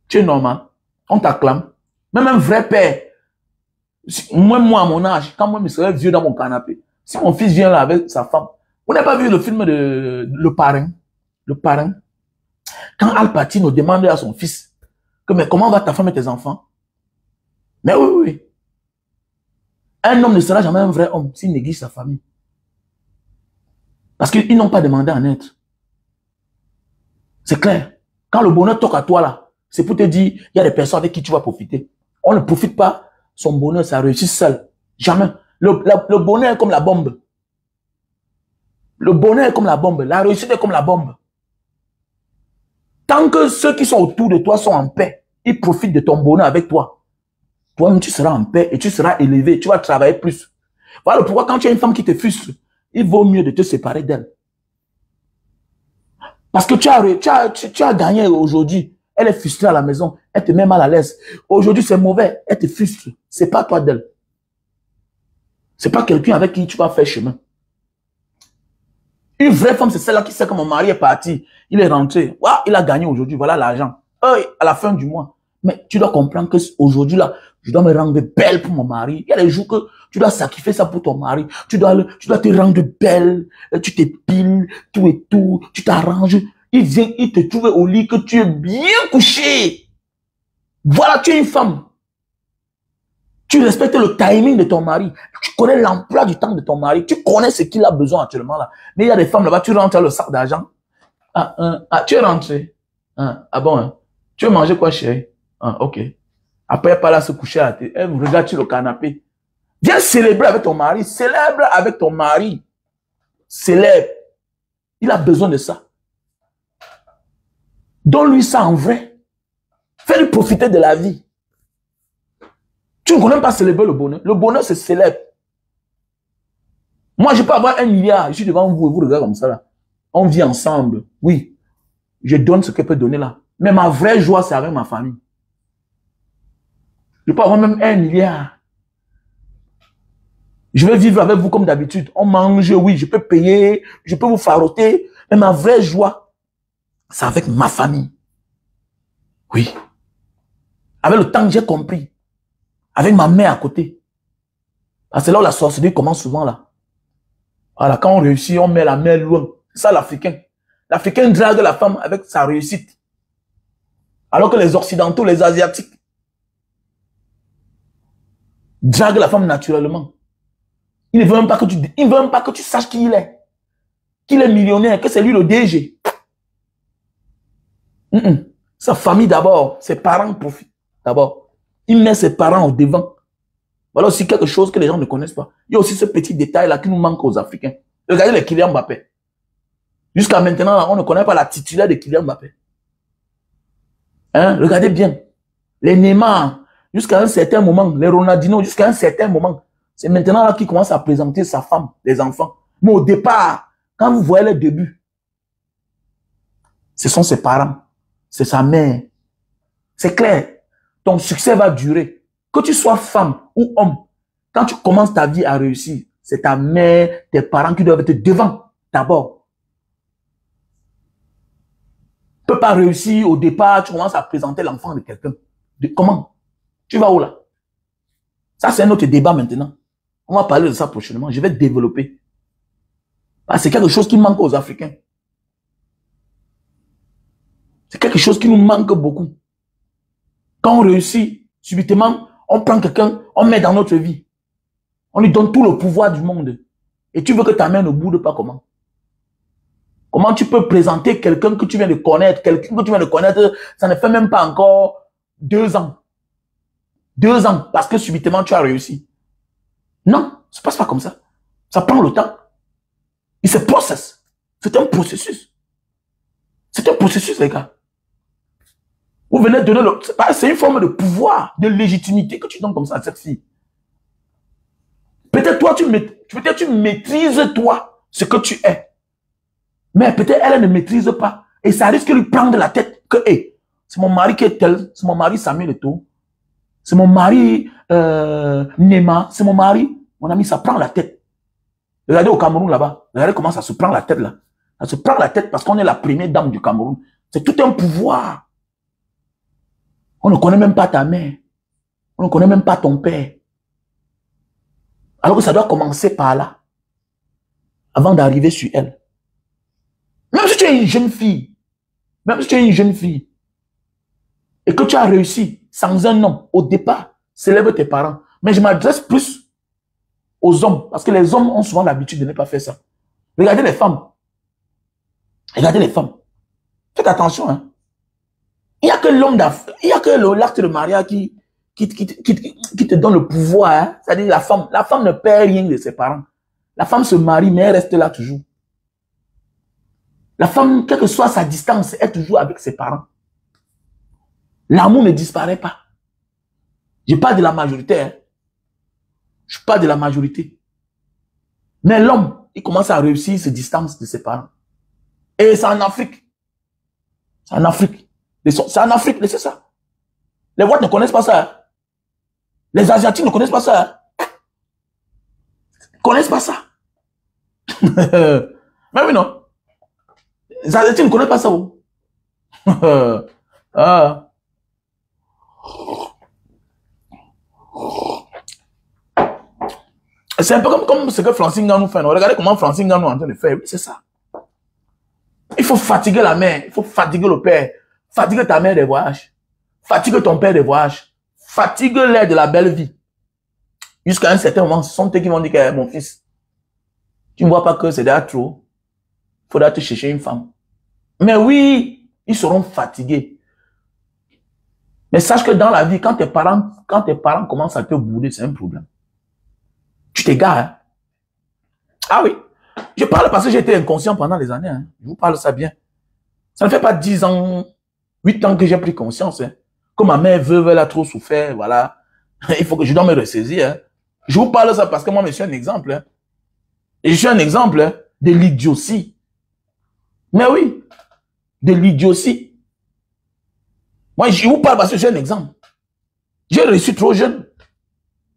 Tu es normal. On t'acclame. Même un vrai père. Moi, à mon âge, quand moi, je serais vieux dans mon canapé, si mon fils vient là avec sa femme, vous n'avez pas vu le film de Le Parrain? Le Parrain. Quand Al Pacino demande à son fils que, mais comment va ta femme et tes enfants? Mais oui, oui. Un homme ne sera jamais un vrai homme s'il néglige sa famille. Parce qu'ils n'ont pas demandé à naître. C'est clair. Quand le bonheur toque à toi là, c'est pour te dire, il y a des personnes avec qui tu vas profiter. On ne profite pas son bonheur, ça réussit seul. Jamais. Le bonheur est comme la bombe. Le bonheur est comme la bombe. La réussite est comme la bombe. Tant que ceux qui sont autour de toi sont en paix, ils profitent de ton bonheur avec toi. Toi-même, tu seras en paix et tu seras élevé. Tu vas travailler plus. Voilà pourquoi quand tu as une femme qui te frustre, il vaut mieux de te séparer d'elle. Parce que tu as gagné aujourd'hui. Elle est frustrée à la maison. Elle te met mal à l'aise. Aujourd'hui, c'est mauvais. Elle te frustre. C'est pas toi d'elle. C'est pas quelqu'un avec qui tu vas faire chemin. Une vraie femme, c'est celle-là qui sait que mon mari est parti. Il est rentré. Wow, il a gagné aujourd'hui. Voilà l'argent. À la fin du mois. Mais tu dois comprendre que aujourd'hui, là, je dois me rendre belle pour mon mari. Il y a des jours que tu dois sacrifier ça pour ton mari. Tu dois te rendre belle. Tu t'épiles, tout et tout. Tu t'arranges. Il vient, il te trouve au lit que tu es bien couché. Voilà, tu es une femme. Tu respectes le timing de ton mari. Tu connais l'emploi du temps de ton mari. Tu connais ce qu'il a besoin actuellement là. Mais il y a des femmes là-bas, tu rentres à le sac d'argent. Tu es rentré. Ah bon, hein? Tu veux manger quoi, chérie? Ok. Après, elle part là se coucher à terre. Elle regarde sur le canapé. Viens célébrer avec ton mari. Célèbre avec ton mari. Célèbre. Il a besoin de ça. Donne-lui ça en vrai. Fais-lui profiter de la vie. Tu ne connais pas célébrer le bonheur. Le bonheur, c'est célèbre. Moi, je peux avoir 1 milliard. Je suis devant vous et vous regardez comme ça là. On vit ensemble. Oui. Je donne ce qu'elle peut donner là. Mais ma vraie joie, c'est avec ma famille. Je peux avoir même 1 milliard. Je vais vivre avec vous comme d'habitude. On mange, oui, je peux payer, je peux vous faroter. Mais ma vraie joie, c'est avec ma famille. Oui. Avec le temps que j'ai compris. Avec ma mère à côté. Parce que là où la sorcellerie commence souvent là. Voilà, quand on réussit, on met la mère loin. C'est ça l'Africain. L'Africain drague la femme avec sa réussite. Alors que les Occidentaux, les Asiatiques, draguent la femme naturellement. Il ne veut même pas que tu saches qui il est. Qu'il est millionnaire, que c'est lui le DG. Sa famille d'abord, ses parents profitent d'abord. Il met ses parents au devant. Voilà aussi quelque chose que les gens ne connaissent pas. Il y a aussi ce petit détail-là qui nous manque aux Africains. Regardez les Kylian Mbappé. Jusqu'à maintenant, on ne connaît pas la titulaire de Kylian Mbappé. Hein? Regardez bien. Les Neymar, jusqu'à un certain moment, les Ronaldinho, jusqu'à un certain moment, c'est maintenant là qu'il commence à présenter sa femme, les enfants. Mais au départ, quand vous voyez les débuts, ce sont ses parents, c'est sa mère. C'est clair. Ton succès va durer. Que tu sois femme ou homme, quand tu commences ta vie à réussir, c'est ta mère, tes parents qui doivent être devant d'abord. Tu ne peux pas réussir au départ, tu commences à présenter l'enfant de quelqu'un. Comment? Tu vas où là? Ça, c'est un autre débat maintenant. On va parler de ça prochainement. Je vais développer. C'est quelque chose qui manque aux Africains. C'est quelque chose qui nous manque beaucoup. Quand on réussit, subitement, on prend quelqu'un, on met dans notre vie. On lui donne tout le pouvoir du monde. Et tu veux que ta main ne boude pas comment? Comment tu peux présenter quelqu'un que tu viens de connaître, ça ne fait même pas encore 2 ans. 2 ans, parce que subitement tu as réussi. Non, ça ne passe pas comme ça. Ça prend le temps. Et c'est process. C'est un processus. C'est un processus, les gars. Vous venez de donner le... C'est une forme de pouvoir, de légitimité que tu donnes comme ça à cette fille. Peut-être toi, tu maîtrises toi ce que tu es. Mais peut-être elle ne maîtrise pas. Et ça risque de lui prendre la tête que, hey, c'est mon mari qui est tel, c'est mon mari Samuel Eto'o, c'est mon mari Nema, c'est mon mari. Mon ami, ça prend la tête. Regardez au Cameroun là-bas. Regardez comment ça se prend la tête là. Ça se prend la tête parce qu'on est la première dame du Cameroun. C'est tout un pouvoir. On ne connaît même pas ta mère. On ne connaît même pas ton père. Alors que ça doit commencer par là, avant d'arriver sur elle. Même si tu es une jeune fille, même si tu es une jeune fille, et que tu as réussi sans un homme, au départ, célèbre tes parents. Mais je m'adresse plus aux hommes, parce que les hommes ont souvent l'habitude de ne pas faire ça. Regardez les femmes. Regardez les femmes. Faites attention, hein. Il n'y a que l'homme d'affaires, il n'y a que l'acte de mariage qui te donne le pouvoir, hein. C'est-à-dire la femme ne perd rien de ses parents. La femme se marie, mais elle reste là toujours. La femme, quelle que soit sa distance, est toujours avec ses parents. L'amour ne disparaît pas. Je parle de la majorité, hein. Je parle de la majorité. Mais l'homme, il commence à réussir, il se distance de ses parents. Et c'est en Afrique. C'est en Afrique. C'est en Afrique, c'est ça. Les Ouattes ne connaissent pas ça. Hein. Les Asiatiques ne connaissent pas ça. Hein. Ils ne connaissent pas ça. Mais oui, non. Les Asiatiques ne connaissent pas ça. Ah. C'est un peu comme ce que Francine Ganou fait. Non? Regardez comment Francine Ganou est en train de faire. Oui, c'est ça. Il faut fatiguer la mère. Il faut fatiguer le père. Fatigue ta mère des voyages. Fatigue ton père des voyages. Fatigue-les de la belle vie. Jusqu'à un certain moment, ce sont eux qui vont dire que mon fils, tu ne vois pas que c'est déjà trop. Il faudra te chercher une femme. Mais oui, ils seront fatigués. Mais sache que dans la vie, quand tes parents commencent à te bouder, c'est un problème. Tu t'égares. Hein? Ah oui. Je parle parce que j'étais inconscient pendant les années. Hein. Je vous parle ça bien. Ça ne fait pas 10 ans, 8 ans que j'ai pris conscience. Hein. Que ma mère veuve, elle a trop souffert. Voilà. Il faut que je dois me ressaisir. Hein. Je vous parle ça parce que moi, je suis un exemple. Hein. Et je suis un exemple hein, de l'idiotie. Mais oui, de l'idiotie. Moi, je vous parle parce que je suis un exemple. J'ai réussi trop jeune.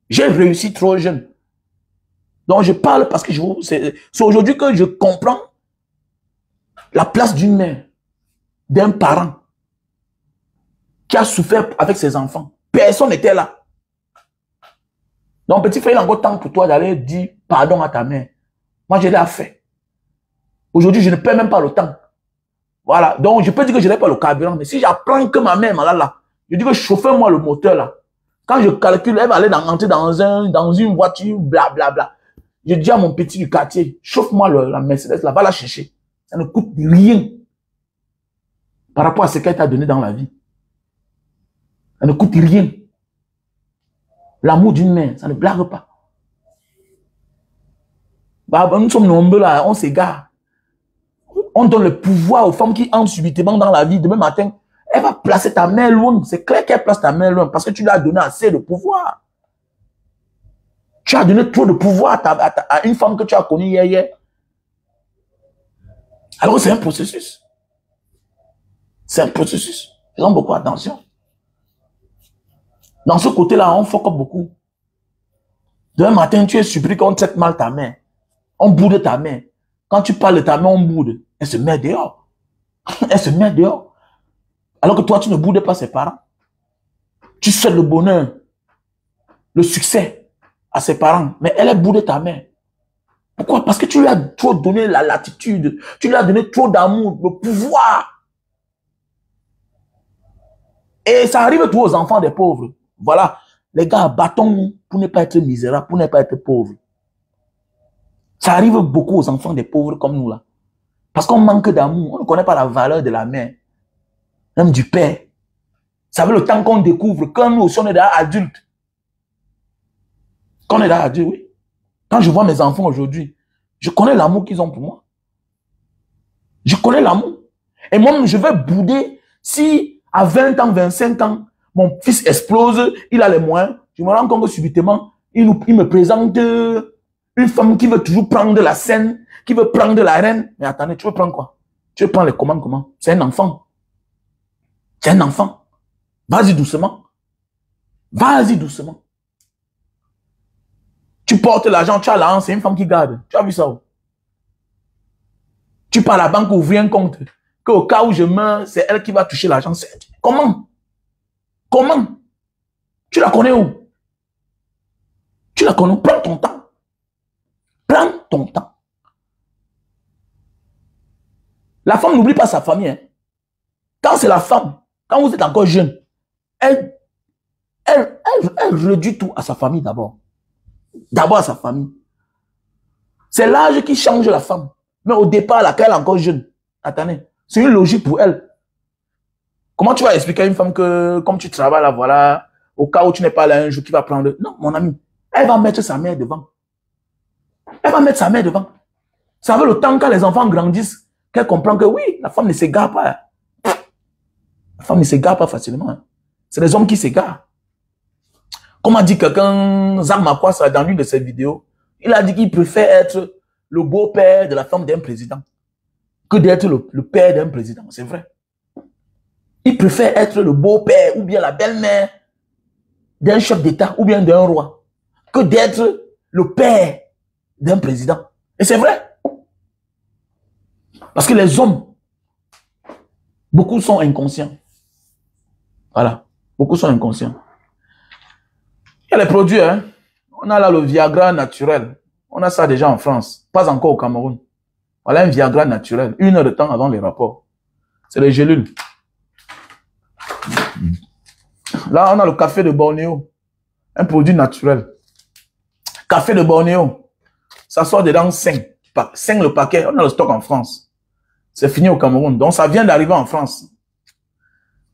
J'ai réussi trop jeune. Donc, je parle parce que c'est aujourd'hui que je comprends la place d'une mère, d'un parent qui a souffert avec ses enfants. Personne n'était là. Donc, petit frère, il a encore temps pour toi d'aller dire pardon à ta mère. Moi, je l'ai fait. Aujourd'hui, je ne perds même pas le temps. Voilà. Donc, je peux dire que je n'ai pas le carburant. Mais si j'apprends que ma mère m'a là, je dis que chauffez-moi le moteur là. Quand je calcule, elle va aller entrer dans une voiture, blablabla. Bla, bla. Je dis à mon petit du quartier, chauffe-moi la Mercedes là, va la chercher. Ça ne coûte rien par rapport à ce qu'elle t'a donné dans la vie. Ça ne coûte rien. L'amour d'une mère, ça ne blague pas. Bah, nous sommes nombreux là, on s'égare. On donne le pouvoir aux femmes qui entrent subitement dans la vie. Demain matin, elle va placer ta mère loin. C'est clair qu'elle place ta mère loin parce que tu lui as donné assez de pouvoir. Tu as donné trop de pouvoir à une femme que tu as connue hier. Alors c'est un processus. C'est un processus. Faisons beaucoup attention. Dans ce côté-là, on fuck up beaucoup. Demain matin, tu es surpris qu'on traite mal ta mère. On boude ta mère. Quand tu parles de ta mère, on boude. Elle se met dehors. Elle se met dehors. Alors que toi, tu ne boudes pas ses parents. Tu souhaites le bonheur, le succès à ses parents. Mais elle est boudée ta mère. Pourquoi? Parce que tu lui as trop donné la latitude. Tu lui as donné trop d'amour, le pouvoir. Et ça arrive tous aux enfants des pauvres. Voilà. Les gars, battons-nous pour ne pas être misérables, pour ne pas être pauvres. Ça arrive beaucoup aux enfants des pauvres comme nous là. Parce qu'on manque d'amour. On ne connaît pas la valeur de la mère. Même du père. Ça veut le temps qu'on découvre. Quand nous aussi on est déjà adultes. Quand on est déjà adultes, oui. Quand je vois mes enfants aujourd'hui, je connais l'amour qu'ils ont pour moi. Je connais l'amour. Et moi, je vais bouder si à 20 ans, 25 ans, mon fils explose, il a les moyens. Je me rends compte que subitement, il me présente une femme qui veut toujours prendre la scène, qui veut prendre la reine. Mais attendez, tu veux prendre quoi? Tu veux prendre les commandes comment? C'est un enfant. C'est un enfant. Vas-y doucement. Vas-y doucement. Tu portes l'argent, tu as l'argent, c'est une femme qui garde. Tu as vu ça? Tu pars à la banque ouvrir un compte. Qu'au cas où je meurs, c'est elle qui va toucher l'argent. Comment? Comment? Tu la connais où? Tu la connais où? Prends ton temps. ton temps. La femme n'oublie pas sa famille. Hein. Quand c'est la femme, quand vous êtes encore jeune, elle réduit tout à sa famille d'abord. D'abord à sa famille. C'est l'âge qui change la femme. Mais au départ, là, quand elle est encore jeune, attendez, c'est une logique pour elle. Comment tu vas expliquer à une femme que, comme tu travailles là, voilà, au cas où tu n'es pas là un jour, qui va prendre... Non, mon ami, elle va mettre sa mère devant. Elle va mettre sa mère devant. Ça veut le temps quand les enfants grandissent, qu'elle comprend que oui, la femme ne s'égare pas. La femme ne s'égare pas facilement. Hein. C'est les hommes qui s'égarent. Comme a dit quelqu'un, Zach Makwassa, dans l'une de ses vidéos, il a dit qu'il préfère être le beau-père de la femme d'un président que d'être le père d'un président. C'est vrai. Il préfère être le beau-père ou bien la belle-mère d'un chef d'État ou bien d'un roi que d'être le père d'un président. Et c'est vrai. Parce que les hommes, beaucoup sont inconscients. Voilà. Beaucoup sont inconscients. Il y a les produits, hein. On a là le Viagra naturel. On a ça déjà en France. Pas encore au Cameroun. Voilà un Viagra naturel. 1 heure de temps avant les rapports. C'est les gélules. Là, on a le café de Bornéo. Un produit naturel. Café de Bornéo. Ça sort dedans 5. 5 le paquet. On a le stock en France. C'est fini au Cameroun. Donc, ça vient d'arriver en France.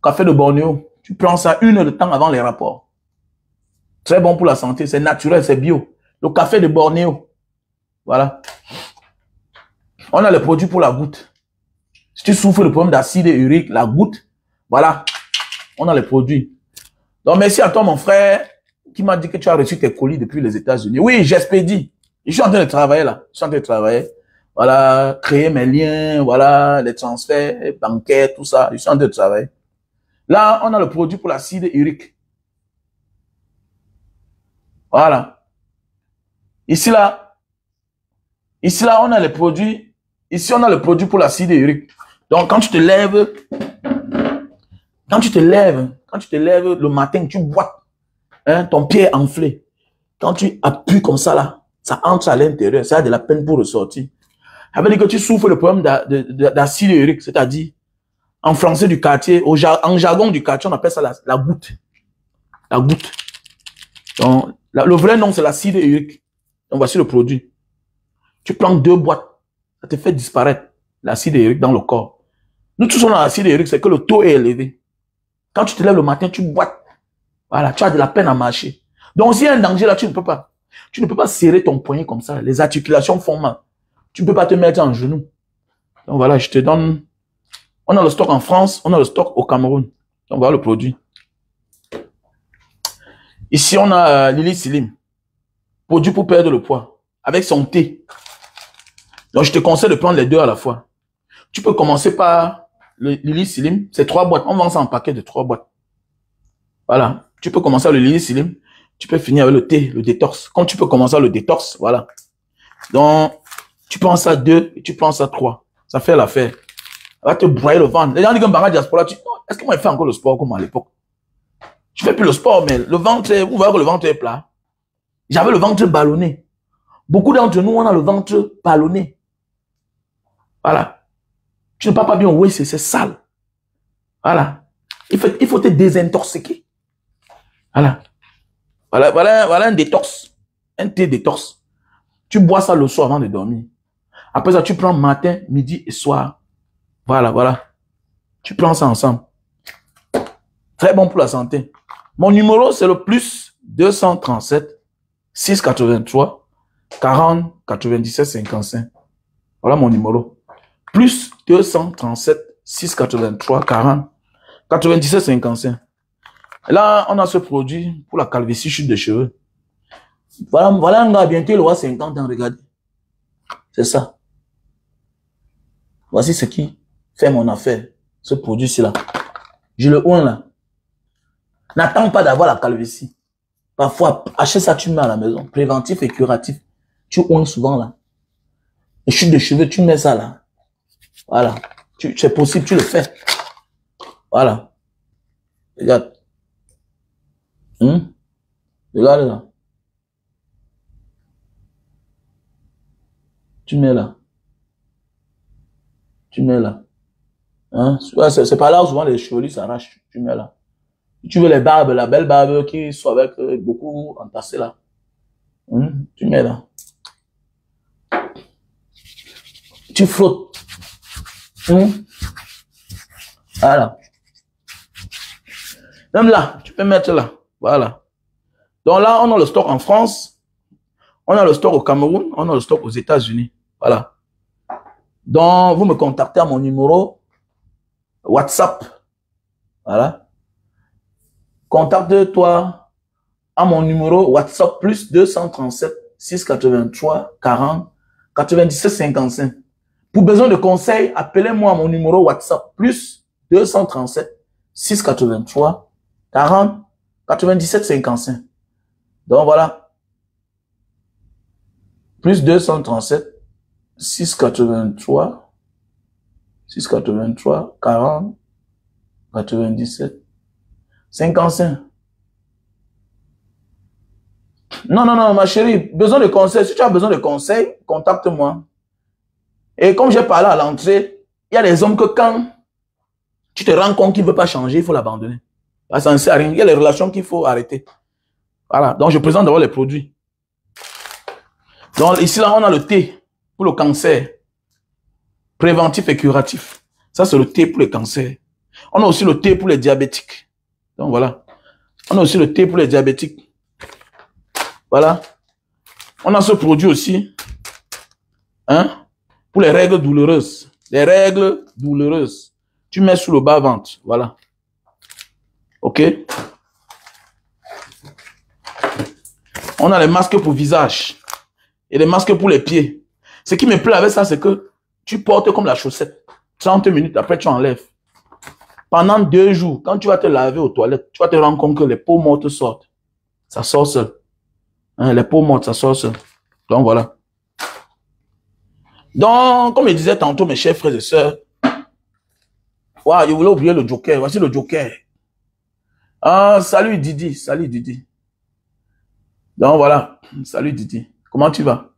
Café de Bornéo. Tu prends ça 1 heure de temps avant les rapports. Très bon pour la santé. C'est naturel, c'est bio. Le café de Bornéo. Voilà. On a les produits pour la goutte. Si tu souffres de problème d'acide urique, la goutte, voilà. On a les produits. Donc, merci à toi, mon frère, qui m'a dit que tu as reçu tes colis depuis les États-Unis. Oui, j'expédie. Je suis en train de travailler là. Je suis en train de travailler. Voilà, créer mes liens, voilà, les transferts bancaires, tout ça. Je suis en train de travailler. Là, on a le produit pour l'acide urique. Voilà. Ici, là, on a les produits. Ici, on a le produit pour l'acide urique. Donc, quand tu te lèves le matin, tu bois, hein, ton pied est enflé. Quand tu appuies comme ça, là, ça entre à l'intérieur. Ça a de la peine pour ressortir. Ça veut dire que tu souffres le problème d'acide urique, c'est-à-dire, en français du quartier, en jargon du quartier, on appelle ça la goutte. La goutte. Donc, le vrai nom, c'est l'acide urique. Donc, voici le produit. Tu prends 2 boîtes. Ça te fait disparaître l'acide urique dans le corps. Nous tous, on a l'acide urique, c'est que le taux est élevé. Quand tu te lèves le matin, tu boites. Voilà, tu as de la peine à marcher. Donc, s'il y a un danger là, tu ne peux pas. Tu ne peux pas serrer ton poignet comme ça. Les articulations font mal. Tu ne peux pas te mettre en genou. Donc, voilà, je te donne. On a le stock en France, on a le stock au Cameroun. Donc, voilà le produit. Ici, on a Lily Slim. Produit pour perdre le poids. Avec son thé. Donc, je te conseille de prendre les 2 à la fois. Tu peux commencer par le Lily Slim. C'est 3 boîtes. On vend ça en paquet de 3 boîtes. Voilà. Tu peux commencer avec le Lily Slim. Tu peux finir avec le thé, le détox. Comme tu peux commencer avec le détox, voilà. Donc, tu prends ça 2 et tu prends ça 3. Ça fait l'affaire. Ça va te broyer le ventre. Les gens disent que Mbanga Diaspora, est-ce que moi je fais encore le sport comme à l'époque? Je fais plus le sport, mais le ventre, vous voyez que le ventre est plat. J'avais le ventre ballonné. Beaucoup d'entre nous, on a le ventre ballonné. Voilà. Tu ne parles pas bien, oui, c'est sale. Voilà. Il faut te désintoxiquer. Voilà. Voilà un détox. Un thé détox. Tu bois ça le soir avant de dormir. Après ça, tu prends matin, midi et soir. Voilà. Tu prends ça ensemble. Très bon pour la santé. Mon numéro, c'est le plus 237 683 40 97 55. Voilà mon numéro. Plus 237 683 40 97 55. Et là, on a ce produit pour la calvitie, chute de cheveux. Voilà un gars, bientôt il aura 50 ans, regardez. C'est ça. Voici ce qui fait mon affaire. Ce produit-ci là. Je le oins là. N'attends pas d'avoir la calvitie. Parfois, achète ça, tu mets à la maison. Préventif et curatif. Tu oins souvent là. Les chutes de cheveux, tu mets ça là. Voilà. C'est possible, tu le fais. Voilà. Regarde. Regarde là. Tu mets là. Tu mets là. Hein? C'est pas là où souvent les cheveux s'arrachent. Tu mets là. Tu veux les barbes, la belle barbe qui soit avec beaucoup entassé là. Tu mets là. Tu frottes. Voilà. Même là, tu peux mettre là. Voilà. Donc là, on a le stock en France. On a le stock au Cameroun. On a le stock aux États-Unis. Voilà. Donc, vous me contactez à mon numéro WhatsApp. Voilà. Contacte-toi à mon numéro WhatsApp plus 237 683 40 97 55. Pour besoin de conseils, appelez-moi à mon numéro WhatsApp plus 237 683 40 97 55. Donc voilà. Plus 237 683 40 97 55. Non, ma chérie, besoin de conseils. Si tu as besoin de conseils, contacte-moi. Et comme j'ai parlé à l'entrée, il y a des hommes que quand tu te rends compte qu'il ne veut pas changer, il faut l'abandonner. Ça ne sert à rien. Il y a les relations qu'il faut arrêter. Voilà. Donc, je présente d'abord les produits. Donc, ici, là, on a le thé pour le cancer. Préventif et curatif. Ça, c'est le thé pour le cancer. On a aussi le thé pour les diabétiques. Donc, voilà. On a aussi le thé pour les diabétiques. Voilà. On a ce produit aussi. Hein? Pour les règles douloureuses. Les règles douloureuses. Tu mets sous le bas-ventre. Voilà. OK? On a les masques pour visage. Et les masques pour les pieds. Ce qui me plaît avec ça, c'est que tu portes comme la chaussette. 30 minutes après, tu enlèves. Pendant 2 jours, quand tu vas te laver aux toilettes, tu vas te rendre compte que les peaux mortes sortent. Ça sort seul. Hein, les peaux mortes, ça sort seul. Donc, voilà. Donc, comme je disais tantôt, mes chers frères et sœurs, wow, je voulais oublier le Joker. Voici le Joker. Ah, salut Didi. Salut Didi. Donc, voilà. Salut Didi. Comment tu vas?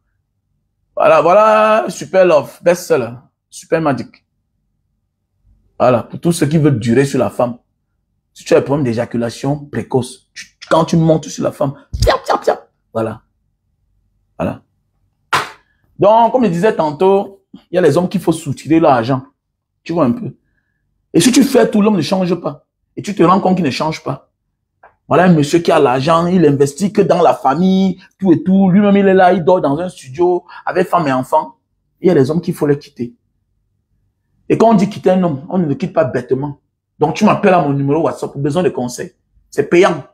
Voilà, Super Love, best-seller, Super Magic. Voilà, pour tous ceux qui veulent durer sur la femme. Si tu as un problème d'éjaculation précoce, quand tu montes sur la femme, voilà. Voilà. Donc, comme je disais tantôt, il y a les hommes qu'il faut soutirer leur argent. Tu vois un peu. Et si tu fais tout, l'homme ne change pas. Et tu te rends compte qu'il ne change pas. Voilà un monsieur qui a l'argent, il investit que dans la famille, tout et tout. Lui-même, il est là, il dort dans un studio avec femme et enfants. Il y a des hommes qu'il faut les quitter. Et quand on dit quitter un homme, on ne le quitte pas bêtement. Donc, tu m'appelles à mon numéro WhatsApp pour besoin de conseils. C'est payant.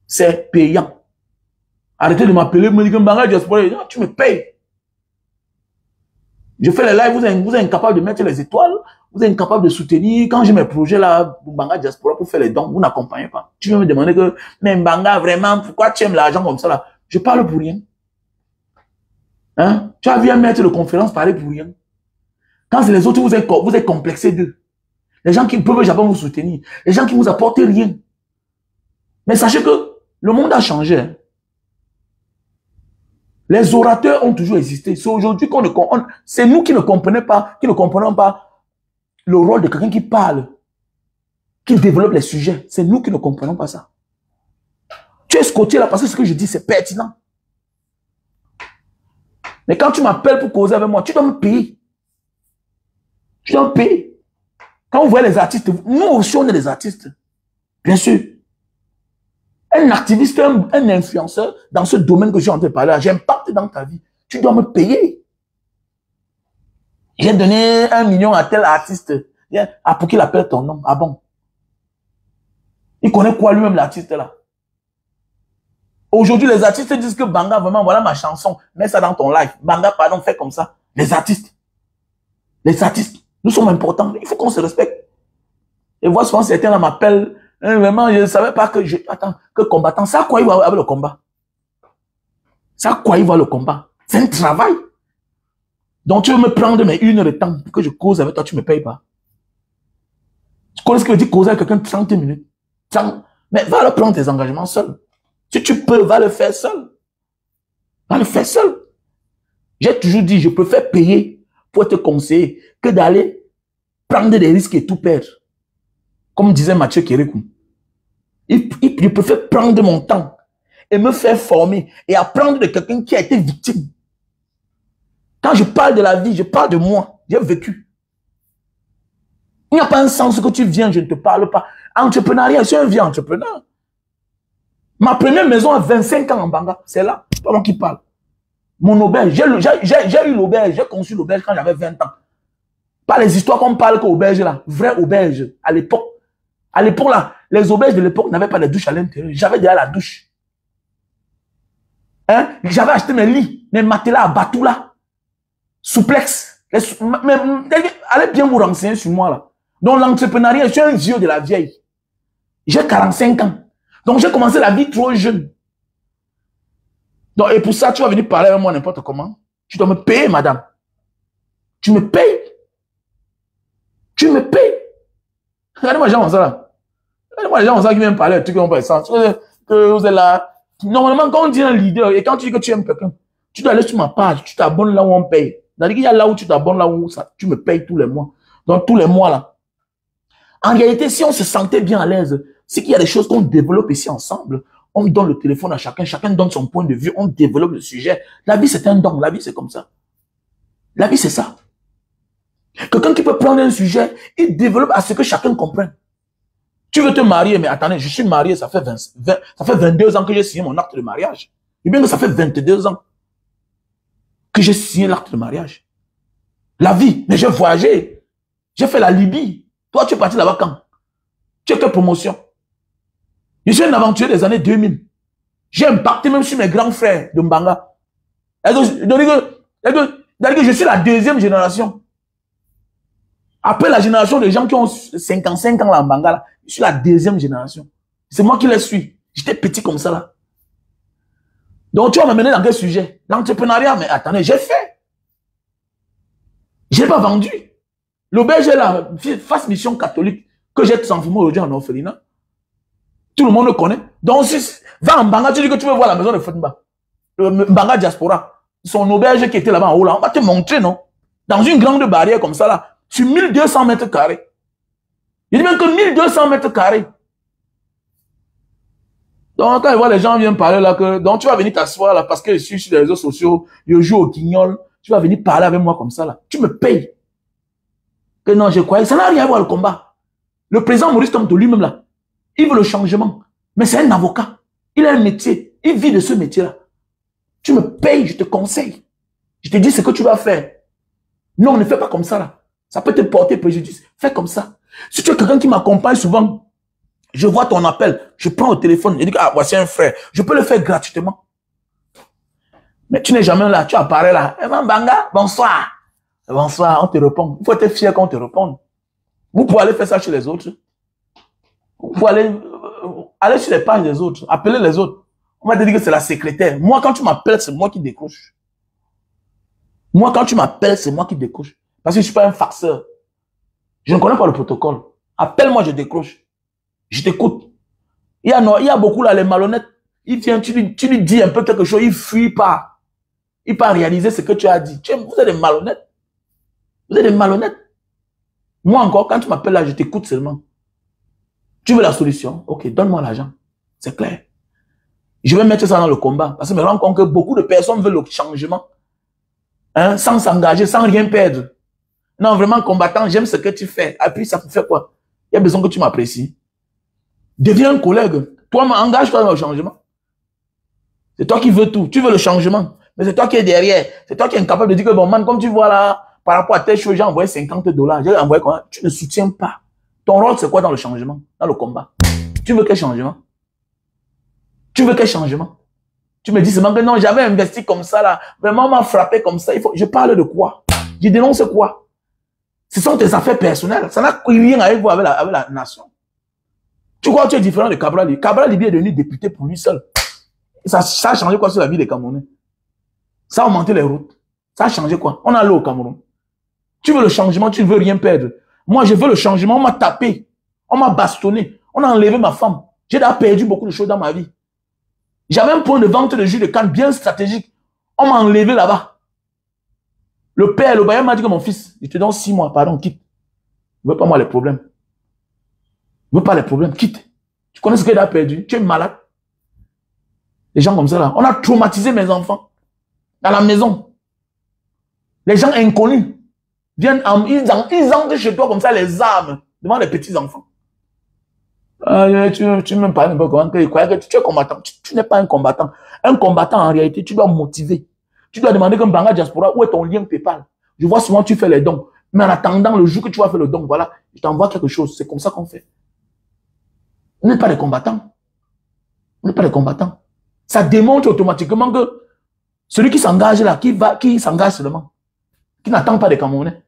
C'est payant. Arrêtez de m'appeler, me dire que tu me payes. Je fais les lives, vous êtes incapable de mettre les étoiles, vous êtes incapable de soutenir. Quand j'ai mes projets là, Mbanga Diaspora pour faire les dons, vous n'accompagnez pas. Tu veux me demander que, mais Mbanga, vraiment, pourquoi tu aimes l'argent comme ça là? Je parle pour rien. Hein? Tu as vu un maître de conférence parler pour rien. Quand c'est les autres, vous êtes complexés d'eux. Les gens qui ne peuvent jamais vous soutenir. Les gens qui ne vous apportent rien. Mais sachez que le monde a changé. Hein. Les orateurs ont toujours existé. C'est aujourd'hui c'est nous qui ne comprenons pas le rôle de quelqu'un qui parle, qui développe les sujets. C'est nous qui ne comprenons pas ça. Tu es scotché là parce que ce que je dis, c'est pertinent. Mais quand tu m'appelles pour causer avec moi, tu dois me payer. Tu dois me payer. Quand vous voyez les artistes, nous aussi on est des artistes. Bien sûr. Un activiste, un influenceur, dans ce domaine que j'ai en train de parler, j'impacte dans ta vie. Tu dois me payer. J'ai donné 1 million à tel artiste. Ah, pour qu'il appelle ton nom. Ah bon? Il connaît quoi lui-même l'artiste là? Aujourd'hui, les artistes disent que Banga, vraiment, voilà ma chanson. Mets ça dans ton live. Banga, pardon, fais comme ça. Les artistes. Nous sommes importants. Il faut qu'on se respecte. Et voilà, souvent, certains m'appellent. Vraiment, je ne savais pas que que combattant. Ça, à quoi il va avec le combat? Ça, à quoi il va le combat? C'est un travail. Donc, tu veux me prendre mes 1 heure de temps pour que je cause avec toi, tu ne me payes pas. Tu connais ce que veut dire causer avec quelqu'un 30 minutes? Mais va le prendre tes engagements seul. Si tu peux, va le faire seul. Va le faire seul. J'ai toujours dit, je préfère payer pour te conseiller que d'aller prendre des risques et tout perdre. Comme disait Mathieu Kérékou. Je préfère prendre mon temps et me faire former et apprendre de quelqu'un qui a été victime. Quand je parle de la vie, je parle de moi. J'ai vécu. Il n'y a pas un sens que tu viens, je ne te parle pas. Entrepreneuriat, je suis un vieux entrepreneur. Ma première maison a 25 ans en Banga. C'est là, c'est pas moi qui parle. Mon auberge, j'ai eu l'auberge, j'ai conçu l'auberge quand j'avais 20 ans. Pas les histoires qu'on parle qu'auberge là. Vraie auberge, à l'époque. À l'époque là, les auberges de l'époque n'avaient pas de douche à l'intérieur. J'avais déjà la douche. Hein? J'avais acheté mes lits, mes matelas à bateau là. Souplex. Allez bien vous renseigner sur moi là. Donc l'entrepreneuriat, je suis un vieux de la vieille. J'ai 45 ans. Donc j'ai commencé la vie trop jeune. Donc, et pour ça, tu vas venir parler avec moi n'importe comment. Tu dois me payer, madame. Tu me payes. Tu me payes. Regardez-moi les gens comme ça là. Regardez-moi les gens comme ça qui viennent parler de trucs qui n'ont pas de sens. Que vous êtes là. Normalement, quand on dit un leader et quand tu dis que tu aimes quelqu'un, tu dois aller sur ma page, tu t'abonnes là où on paye. C'est-à-dire qu'il y a là où tu t'abonnes, là où ça, tu me payes tous les mois. Donc tous les mois là. En réalité, si on se sentait bien à l'aise, c'est qu'il y a des choses qu'on développe ici ensemble. On donne le téléphone à chacun, chacun donne son point de vue, on développe le sujet. La vie, c'est un don, la vie, c'est comme ça. La vie, c'est ça. Quelqu'un qui peut prendre un sujet et développer à ce que chacun comprenne. Tu veux te marier, mais attendez, je suis marié, ça fait 22 ans que j'ai signé mon acte de mariage. Et bien que ça fait 22 ans que j'ai signé l'acte de mariage. La vie, mais j'ai voyagé. J'ai fait la Libye. Toi, tu es parti là-bas quand? Tu as quelle promotion? Je suis un aventurier des années 2000. J'ai impacté même sur mes grands frères de Mbanga. C'est-à-dire que je suis la deuxième génération. Après la génération des gens qui ont 55 ans là en Mbanga, là, je suis la deuxième génération. C'est moi qui les suis. J'étais petit comme ça là. Donc tu vas m'amener dans quel sujet? L'entrepreneuriat, mais attendez, j'ai fait. Je n'ai pas vendu. L'auberge est là, face mission catholique, que j'ai transformé aujourd'hui en orphelinat. Tout le monde le connaît. Donc, si, va en Mbanga, tu dis que tu veux voir la maison de Fatma. Le Mbanga Diaspora. Son auberge qui était là-bas en haut, là, on va te montrer, non? Dans une grande barrière comme ça, là, sur 1200 mètres carrés. Il dit même que 1200 mètres carrés. Donc, quand je vois les gens viennent parler là, que, donc tu vas venir t'asseoir là, parce que je suis sur les réseaux sociaux, je joue au guignol, tu vas venir parler avec moi comme ça là. Tu me payes. Que non, je croyais, ça n'a rien à voir le combat. Le président Maurice Kamto lui-même là, il veut le changement. Mais c'est un avocat. Il a un métier. Il vit de ce métier-là. Tu me payes, je te conseille. Je te dis ce que tu vas faire. Non, ne fais pas comme ça là. Ça peut te porter préjudice. Fais comme ça. Si tu es quelqu'un qui m'accompagne souvent, je vois ton appel, je prends le téléphone, je dis ah, voici un frère. Je peux le faire gratuitement. Mais tu n'es jamais là, tu apparais là. Eh ben, Banga, bonsoir. Bonsoir, on te répond. Il faut être fier qu'on te réponde. Vous pouvez aller faire ça chez les autres. Vous pouvez aller sur les pages des autres, appeler les autres. On va te dire que c'est la secrétaire. Moi, quand tu m'appelles, c'est moi qui décroche. Moi, quand tu m'appelles, c'est moi qui décroche. Parce que je ne suis pas un farceur. Je ne connais pas le protocole. Appelle-moi, je décroche. Je t'écoute. Il y a beaucoup là, les malhonnêtes. Il vient, tu lui dis un peu quelque chose, il fuit pas. Il peut réaliser ce que tu as dit. Vous êtes des malhonnêtes. Vous êtes des malhonnêtes. Moi encore, quand tu m'appelles là, je t'écoute seulement. Tu veux la solution? Ok, donne-moi l'argent. C'est clair. Je vais mettre ça dans le combat. Parce que je me rends compte que beaucoup de personnes veulent le changement. Hein, sans s'engager, sans rien perdre. Non, vraiment combattant, j'aime ce que tu fais. Et puis ça fait quoi? Il y a besoin que tu m'apprécies. Deviens un collègue. Toi, engage-toi dans le changement. C'est toi qui veux tout. Tu veux le changement. Mais c'est toi qui es derrière. C'est toi qui es incapable de dire que bon, man, comme tu vois là, par rapport à telle chose, j'ai envoyé $50. J'ai envoyé quoi? Tu ne soutiens pas. Ton rôle, c'est quoi dans le changement? Dans le combat? Tu veux quel changement? Tu veux quel changement? Tu me dis seulement que non, j'avais investi comme ça là. Vraiment, on m'a frappé comme ça. Je parle de quoi? Je dénonce quoi? Ce sont tes affaires personnelles. Ça n'a rien à voir avec la nation. Tu crois que tu es différent de Cabral Libi? Cabral Libi est devenu député pour lui seul. Ça a changé quoi sur la vie des Camerounais? Ça a augmenté les routes. Ça a changé quoi? On a l'eau au Cameroun. Tu veux le changement, tu ne veux rien perdre. Moi, je veux le changement. On m'a tapé. On m'a bastonné. On a enlevé ma femme. J'ai déjà perdu beaucoup de choses dans ma vie. J'avais un point de vente de jus de canne bien stratégique. On m'a enlevé là-bas. Le père, le bailleur m'a dit que mon fils, je te donne 6 mois, pardon, quitte. Je veux pas moi les problèmes. Je veux pas les problèmes, quitte. Tu connais ce qu'il a perdu? Tu es malade. Les gens comme ça là. On a traumatisé mes enfants. À la maison. Les gens inconnus viennent, ils entrent chez toi comme ça, les armes, devant les petits enfants. Tu me parles un peu comment tu crois que tu es combattant. Tu n'es pas un combattant. Un combattant, en réalité, tu dois motiver. Tu dois demander comme Banga Diaspora, où est ton lien PayPal? Je vois souvent tu fais les dons. Mais en attendant, le jour que tu vas faire le don, voilà, je t'envoie quelque chose. C'est comme ça qu'on fait. On n'est pas des combattants. On n'est pas des combattants. Ça démontre automatiquement que celui qui s'engage là, qui s'engage seulement, qui n'attend pas des Camerounais.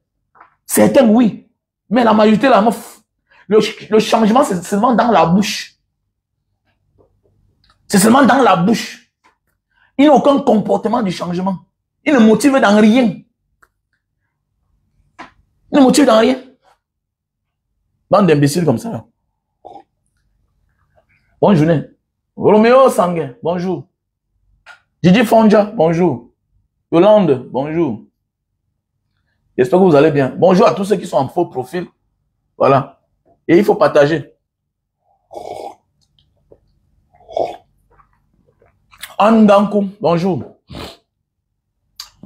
Certains, oui. Mais la majorité, là, le changement, c'est seulement dans la bouche. C'est seulement dans la bouche. Il n'a aucun comportement du changement. Il ne motive dans rien. Il ne motive dans rien. Bande d'imbéciles comme ça. Là. Bonne journée. Roméo Sanguin, bonjour. Didi Fonja, bonjour. Yolande, bonjour. J'espère que vous allez bien. Bonjour à tous ceux qui sont en faux profil. Voilà. Et il faut partager. Andankou, bonjour.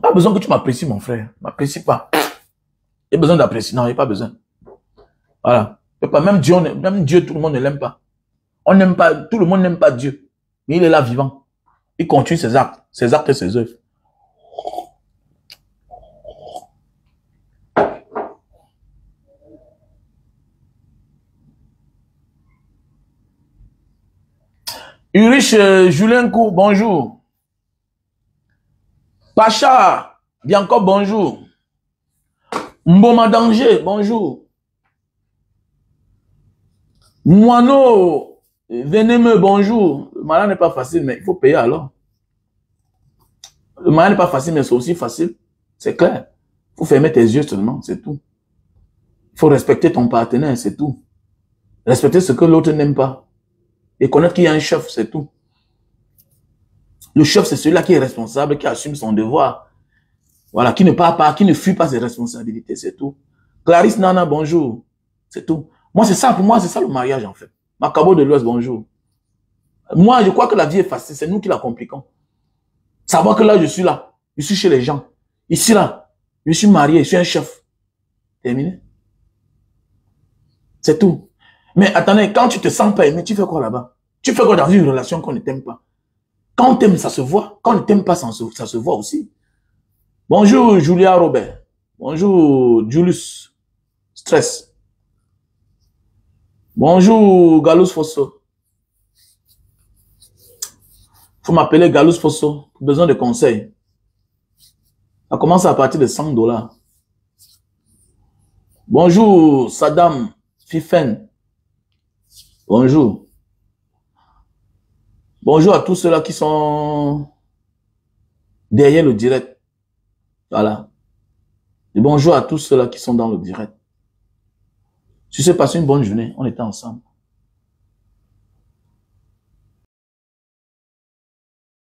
Pas besoin que tu m'apprécies, mon frère. M'apprécie pas. Il y a besoin d'apprécier. Non, il n'y a pas besoin. Voilà. Même Dieu, tout le monde ne l'aime pas. On n'aime pas, tout le monde n'aime pas Dieu. Mais il est là vivant. Il continue ses actes et ses œuvres. Ulrich Julien Cour, bonjour. Pacha, Bianco, bonjour. Mboma Danger, bonjour. Moineau, venez-me, bonjour. Le malin n'est pas facile, mais il faut payer alors. Le malin n'est pas facile, mais c'est aussi facile. C'est clair. Il faut fermer tes yeux seulement, c'est tout. Il faut respecter ton partenaire, c'est tout. Respecter ce que l'autre n'aime pas. Et connaître qu'il y a un chef, c'est tout. Le chef, c'est celui-là qui est responsable, qui assume son devoir. Voilà, qui ne part pas, qui ne fuit pas ses responsabilités, c'est tout. Clarisse Nana, bonjour. C'est tout. Moi, c'est ça, pour moi, c'est ça le mariage, en fait. Macabo de l'Ouest, bonjour. Moi, je crois que la vie est facile, c'est nous qui la compliquons. Savoir que là, je suis là. Je suis chez les gens. Ici, là, je suis marié, je suis un chef. Terminé. C'est tout. Mais attendez, quand tu te sens pas aimé, tu fais quoi là-bas? Tu fais quoi dans une relation qu'on ne t'aime pas? Quand on t'aime, ça se voit. Quand on ne t'aime pas, ça se voit aussi. Bonjour, Julia Robert. Bonjour, Julius Stress. Bonjour, Galus Fosso. Faut m'appeler Galus Fosso. Besoin de conseils. Ça commence à partir de $100. Bonjour, Saddam Fifen. Bonjour. Bonjour à tous ceux-là qui sont derrière le direct. Voilà. Et bonjour à tous ceux-là qui sont dans le direct. Si c'est passé une bonne journée, on était ensemble.